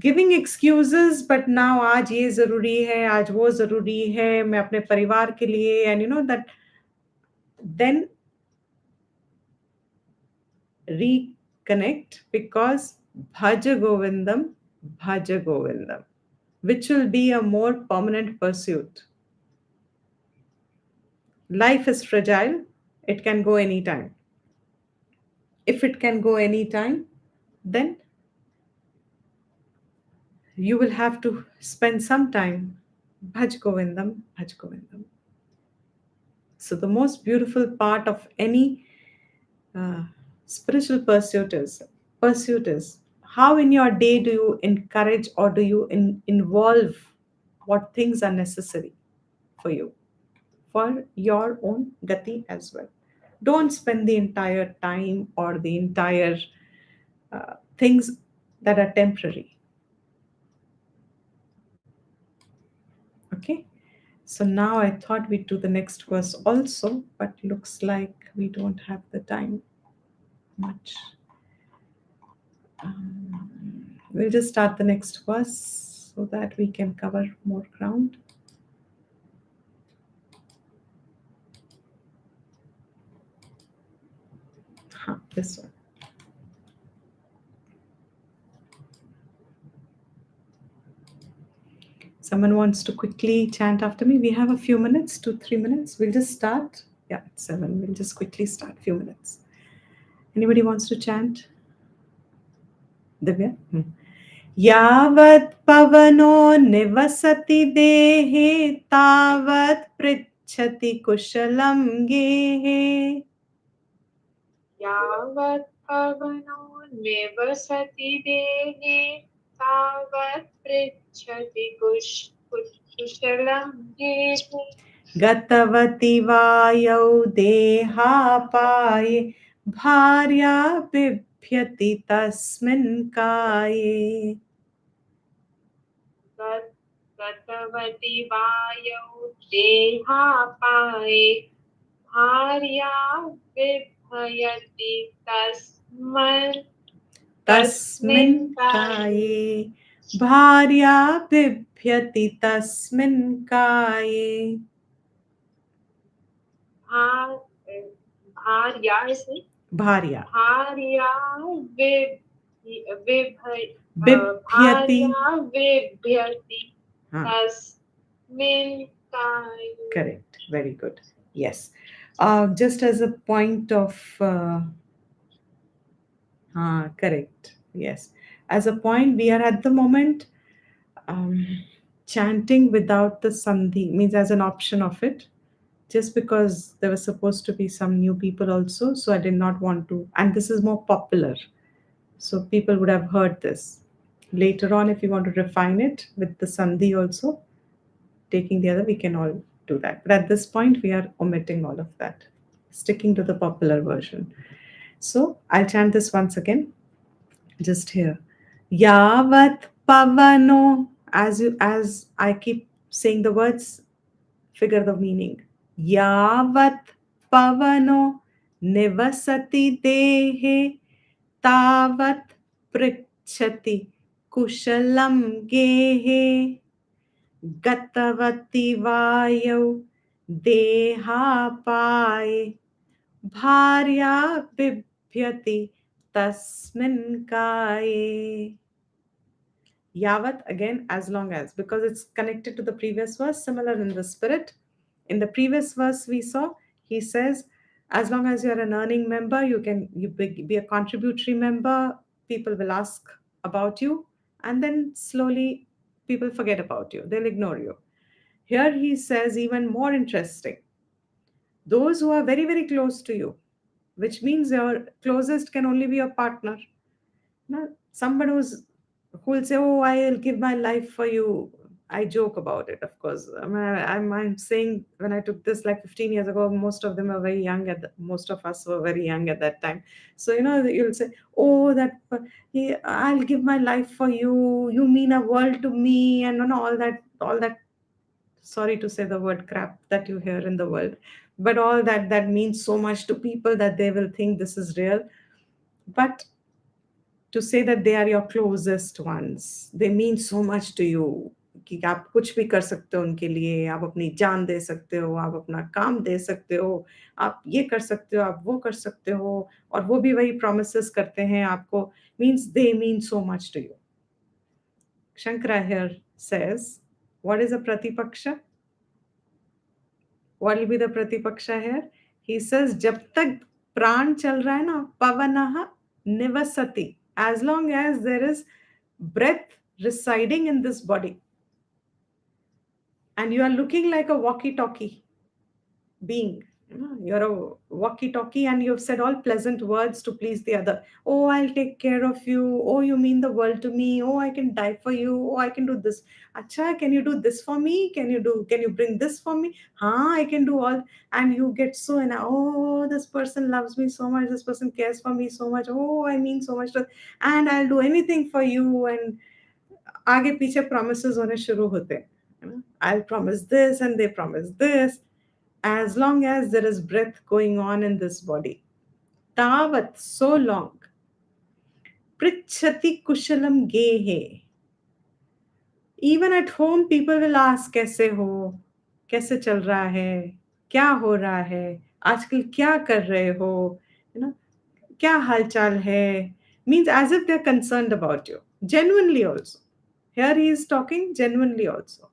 giving excuses but now आज ये ज़रूरी है, आज वो ज़रूरी है, मैं अपने परिवार के लिए, and you know that, then reconnect, because bhaja govindam, which will be a more permanent pursuit. Life is fragile, it can go anytime. If it can go anytime, then you will have to spend some time bhaj govindam, bhaj govindam. So the most beautiful part of any uh, spiritual pursuit is how in your day do you encourage, or do you involve what things are necessary for you, for your own gati as well. Don't spend the entire time or the entire things that are temporary. Okay, so now I thought we'd do the next verse also, but looks like we don't have the time much. We'll just start the next verse so that we can cover more ground. This one. Someone wants to quickly chant after me. We have a few minutes, 2-3 minutes. We'll just start. Yeah, it's 7. We'll just quickly start. Few minutes. Anybody wants to chant? Divya? यावत् पवनो निवसति देहे तावत् पृच्छति कुशलं गेहे. यावत् पवनो निवसति देहे तावत् पृच्छति कुशलं गेहे. गतवति वायौ देहापाये भार्या बिभ्यति तस्मिन् काये. गतवति वायौ देहापाये भार्या बिभ्यति तस्मिन् काये. भार्या बिभ्यति तस्मिन् काये. भार्या इसमें भार्या बिभ्यति तस्मिन् काये. Correct. Very good. Yes. Just as a point of correct, yes, as a point, we are at the moment um, chanting without the sandhi, means as an option of it, just because there was supposed to be some new people also, so I did not want to, and this is more popular, so people would have heard this. Later on, if you want to refine it with the sandhi also, taking the other, we can all do that. But at this point, we are omitting all of that, sticking to the popular version. So I'll chant this once again, just here. Yavat pavano. As I keep saying the words, figure the meaning. Yavat pavano nivasati dehe tavat prichati kushalam gehe गतवती वायौ देहापाये भार्या बिभ्यति तस्मिन् काये. Yavat, again, as long as, because it's connected to the previous verse, similar in the spirit. In the previous verse we saw, he says, as long as you're an earning member, you be a contributory member, people will ask about you, and then slowly people forget about you, they'll ignore you. Here he says, even more interesting, those who are very, very close to you, which means your closest can only be your partner. Now, somebody who will say, "Oh, I'll give my life for you." I joke about it, of course. I'm saying when I took this like 15 years ago, most of them are very young. Most of us were very young at that time. So you'll say, "Oh, I'll give my life for you. You mean a world to me," and all that. Sorry to say the word crap that you hear in the world, but all that means so much to people that they will think this is real. But to say that they are your closest ones, they mean so much to you, कि आप कुछ भी कर सकते हो उनके लिए, आप अपनी जान दे सकते हो, आप अपना काम दे सकते हो, आप ये कर सकते हो, आप वो कर सकते हो, और वो भी वही promises करते हैं आपको, means they mean so much to you. Shankara here says, what is a pratipaksha? What will be the pratipaksha here? He says, जब तक प्राण चल रहा है ना, पवनः निवसति, as long as there is breath residing in this body, and you are looking like a walkie-talkie being. You're a walkie-talkie and you've said all pleasant words to please the other. Oh, I'll take care of you. Oh, you mean the world to me. Oh, I can die for you. Oh, I can do this. Acha, can you do this for me? Can you bring this for me? I can do all. And you get so, and oh, this person loves me so much. This person cares for me so much. Oh, I mean so much to, and I'll do anything for you. And आगे पीछे promises होने शुरू होते हैं, I'll promise this and they promise this. As long as there is breath going on in this body, tavat, so long, prichati kushalam gehe, even at home people will ask, कैसे हो, कैसे चल रहा है, क्या हो रहा है, आजकल क्या कर रहे हो, क्या हालचाल है, means as if they're concerned about you, genuinely also. Here he is talking genuinely also.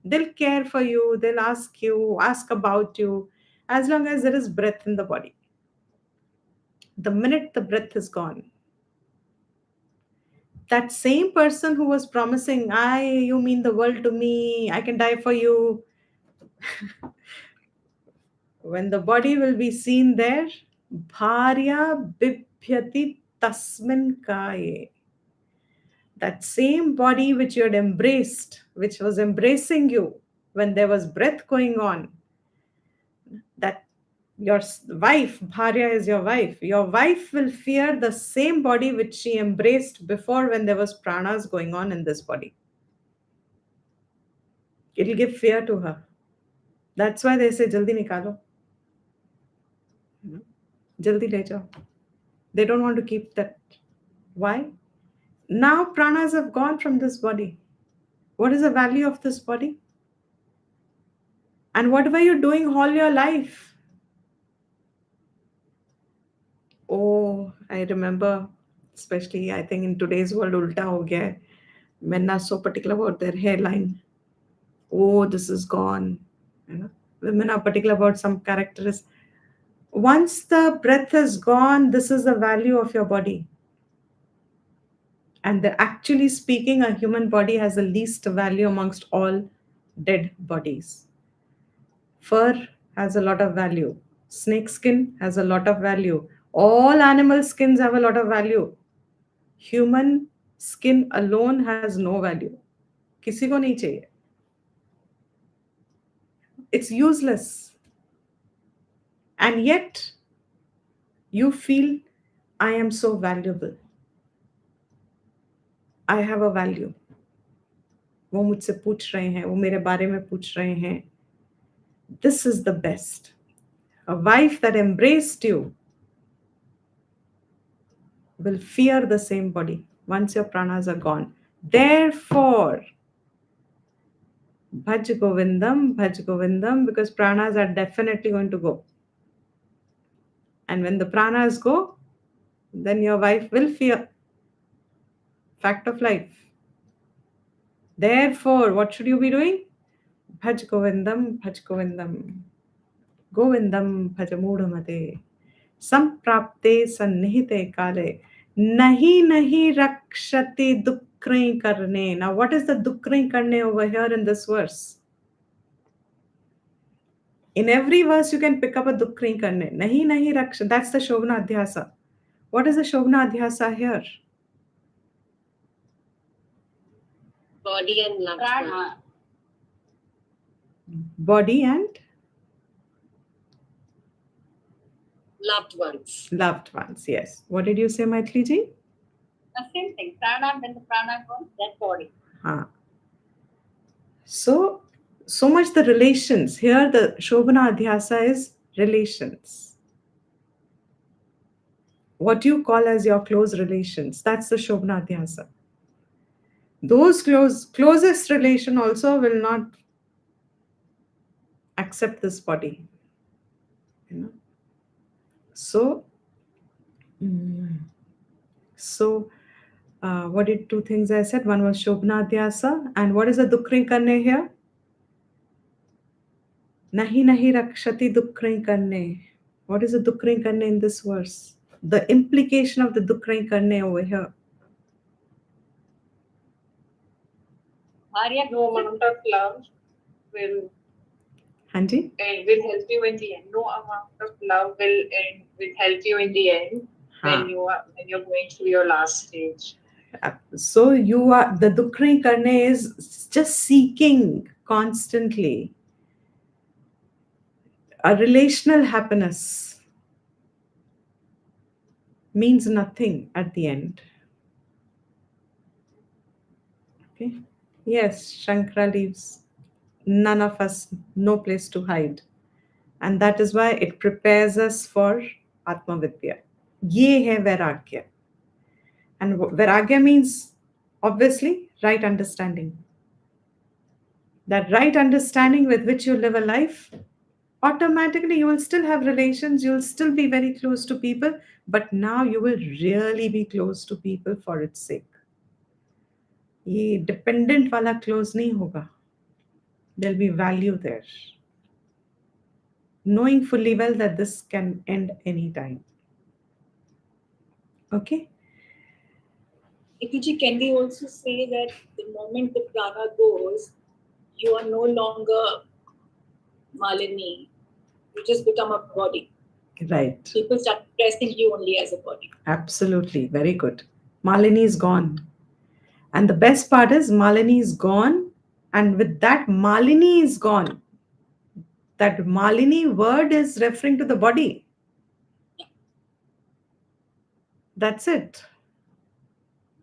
They'll care for you, they'll ask about you, as long as there is breath in the body. The minute the breath is gone, that same person who was promising, you mean the world to me, I can die for you, when the body will be seen there, bharya bibhyati tasmin kaye. That same body which you had embraced, which was embracing you when there was breath going on, that your wife, Bharya is your wife will fear the same body which she embraced before when there was pranas going on in this body. It will give fear to her. That's why they say, Jaldi nikalo. Jaldi le jao. They don't want to keep that. Why? Now pranas have gone from this body. What is the value of this body? And what were you doing all your life? Oh, I remember, especially I think in today's world, ulta ho gaya hai. Men are so particular about their hairline. Oh, this is gone. Women are particular about some characteristics. Once the breath is gone, this is the value of your body. And actually speaking, a human body has the least value amongst all dead bodies. Fur has a lot of value. Snake skin has a lot of value. All animal skins have a lot of value. Human skin alone has no value. किसी को नहीं चाहिए. It's useless. And yet, you feel, I am so valuable. I have a value. वो मुझसे पूछ रहे हैं, वो मेरे बारे में पूछ रहे हैं. This is the best. A wife that embraced you will fear the same body once your pranas are gone. Therefore, Bhaj Govindam, because pranas are definitely going to go. And when the pranas go, then your wife will fear. Fact of life. Therefore, what should you be doing? Bhaj Govindam, Bhaj Govindam. Govindam Bhajamudhamate. Samprapte sannihite kale. Nahi nahi rakshati dukrai karne. Now, what is the dukrai karne over here in this verse? In every verse, you can pick up a dukrai karne. Nahi nahi rakshati. That's the Shobna Adhyasa. What is the Shobna Adhyasa here? Body and loved ones. Body and Loved ones. Loved ones, yes. What did you say, Maithili ji? The same thing. Prana, when the prana goes, then body. So much the relations. Here the Shobana Adhyasa is relations. What you call as your close relations. That's the Shobana Adhyasa. Those closest relation also will not accept this body. You know? So what did two things I said? One was Shobana Adhyasa. And what is the Dukri Karne here? Nahi nahi rakshati dukrai karne. What is the dukrai karne in this verse? The implication of the dukrai karne over here. Arya, no amount of love will Hanji? will help you in the end. No amount of love will help you in the end when you're going through your last stage. So you are the dukrai karne is just seeking constantly a relational happiness means nothing at the end. Okay. Yes, Shankara leaves none of us no place to hide. And that is why it prepares us for Atma Vidya. Ye hai Vairagya. And Vairagya means obviously right understanding. That right understanding with which you live a life, automatically you will still have relations, you will still be very close to people, but now you will really be close to people for its sake. ये dependent वाला close नहीं होगा. There'll be value there. Knowing fully well that this can end anytime. Okay? Ituji, can we also say that the moment the prana goes, you are no longer Malini. You just become a body. Right. People start pressing you only as a body. Absolutely. Very good. Malini is gone. And the best part is Malini is gone. And with that, Malini is gone. That Malini word is referring to the body. That's it.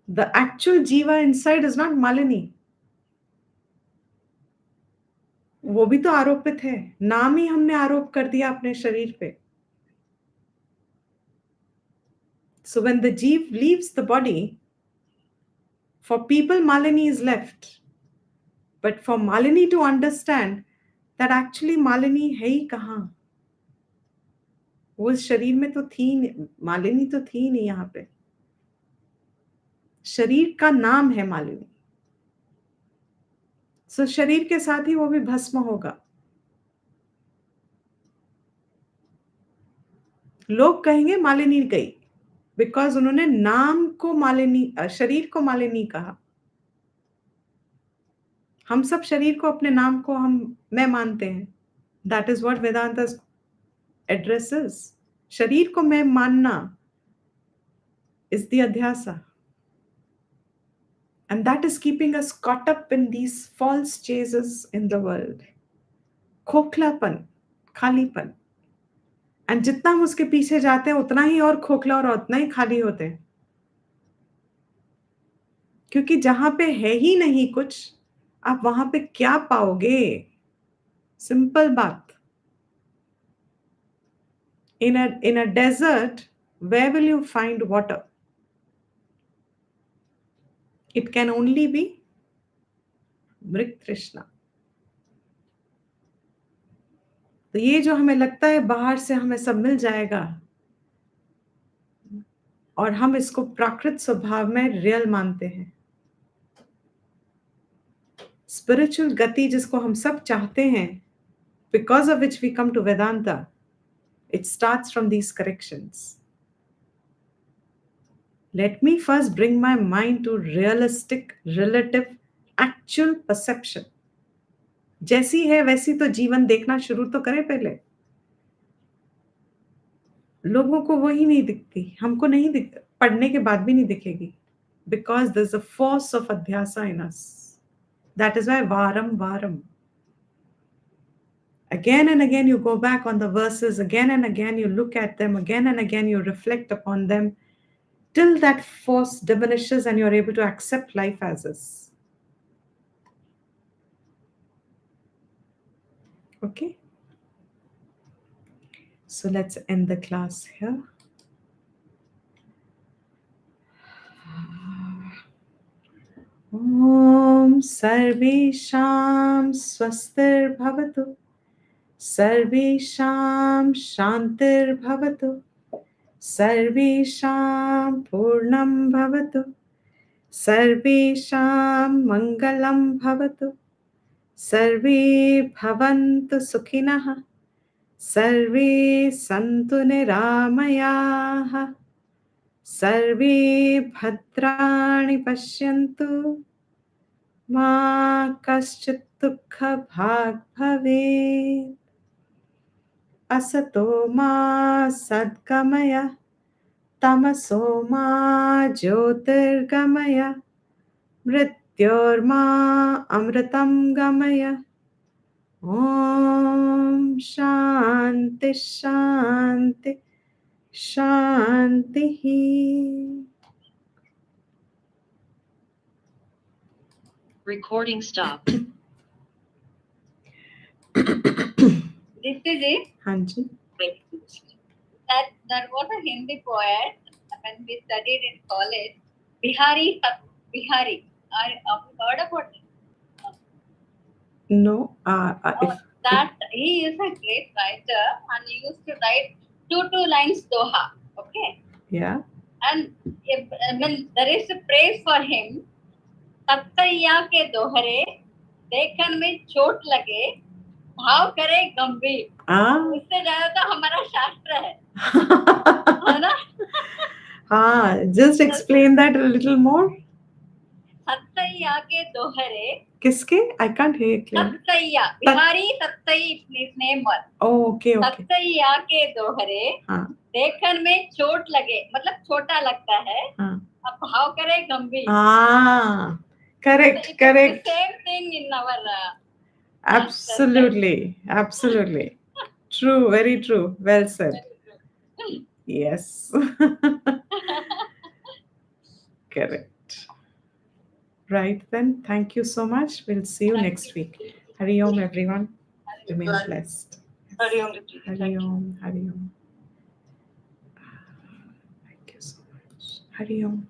The actual Jiva inside is not Malini. वो भी तो आरोपित है. नाम ही हमने आरोप कर दिया अपने शरीर पे. So when the Jeev leaves the body, for people Malini is left. But for Malini to understand that actually Malini है ही कहाँ? वो शरीर में तो थी, मालिनी तो थी नहीं यहाँ पे. शरीर का नाम है मालिनी. So शरीर के साथ ही वो भी भस्म होगा. लोग कहेंगे मालिनी गई, बिकॉज उन्होंने नाम को मालिनी, शरीर को मालिनी कहा. हम सब शरीर को, अपने नाम को मैं मानते हैं. That is what Vedanta addresses. शरीर को मैं मानना is the adhyasa. And that is keeping us caught up in these false chases in the world. खोखलापन, खालीपन. And जितना हम उसके पीछे जाते हैं उतना ही और खोखला और उतना ही खाली होते हैं. क्योंकि जहां पे है ही नहीं कुछ, आप वहां पे क्या पाओगे? सिंपल बात. In a desert, where will you find water? It can only be Mrit Trishna. तो ये जो हमें लगता है बाहर से हमें सब मिल जाएगा, और हम इसको प्राकृत स्वभाव में रियल मानते हैं. स्पिरिचुअल गति जिसको हम सब चाहते हैं, because of which we come to Vedanta, it starts from these corrections. Let me first bring my mind to realistic, relative, actual perception. जैसी है वैसी तो जीवन देखना शुरू तो करें पहले. लोगों को वही नहीं दिखती, हमको नहीं दिख, पढ़ने के बाद भी नहीं दिखेगी, because there's a force of adhyasa in us. That is why varam. Again and again you go back on the verses, again and again you look at them, again and again you reflect upon them, till that force diminishes and you're able to accept life as is. Okay? So let's end the class here. Om Sarvesham Swastir Bhavatu, Sarvesham Shantir Bhavatu, Sarvesham Purnam Bhavatu, Sarvesham Mangalam Bhavatu, Sarve Bhavantu Sukhinah, Sarve Santu Niramayaha, Sarve Bhadrani Pashyantu, Ma Kaschit Dukha Bhag Bhavet, Asato Ma Sadgamaya, Tamaso Ma Jyotirgamaya, Mrityorma Amritam Gamaya. Om Shanti Shanti Shanti. Recording stopped. Dipti हाँ जी. that was a Hindi poet when we studied in college. Bihari. Have you heard about it? No. That he is a great writer and he used to write two lines doha. Okay. Yeah. And there is a praise for him. तत्तैया के दोहरे देखन में चोट लगे भाव करे गंभीर. इससे ज्यादा तो हमारा शास्त्र है ना? हाँ, just explain that a little more. तत्तैया के दोहरे किसके? I can't hear it clearly. तत्तैया, Bihari तत्तई is name one. Oh, okay. तत्तैया के दोहरे देखन में चोट लगे, मतलब छोटा लगता है, अब भाव करे गंभीर. Correct. The same thing in our absolutely. True, very true. Well said. Yes. Correct. Right then. Thank you so much. We'll see you next week. Hari Om, everyone. Remain blessed. Hari Om. Hari Om. Hari Om. Thank you so much. Hari Om.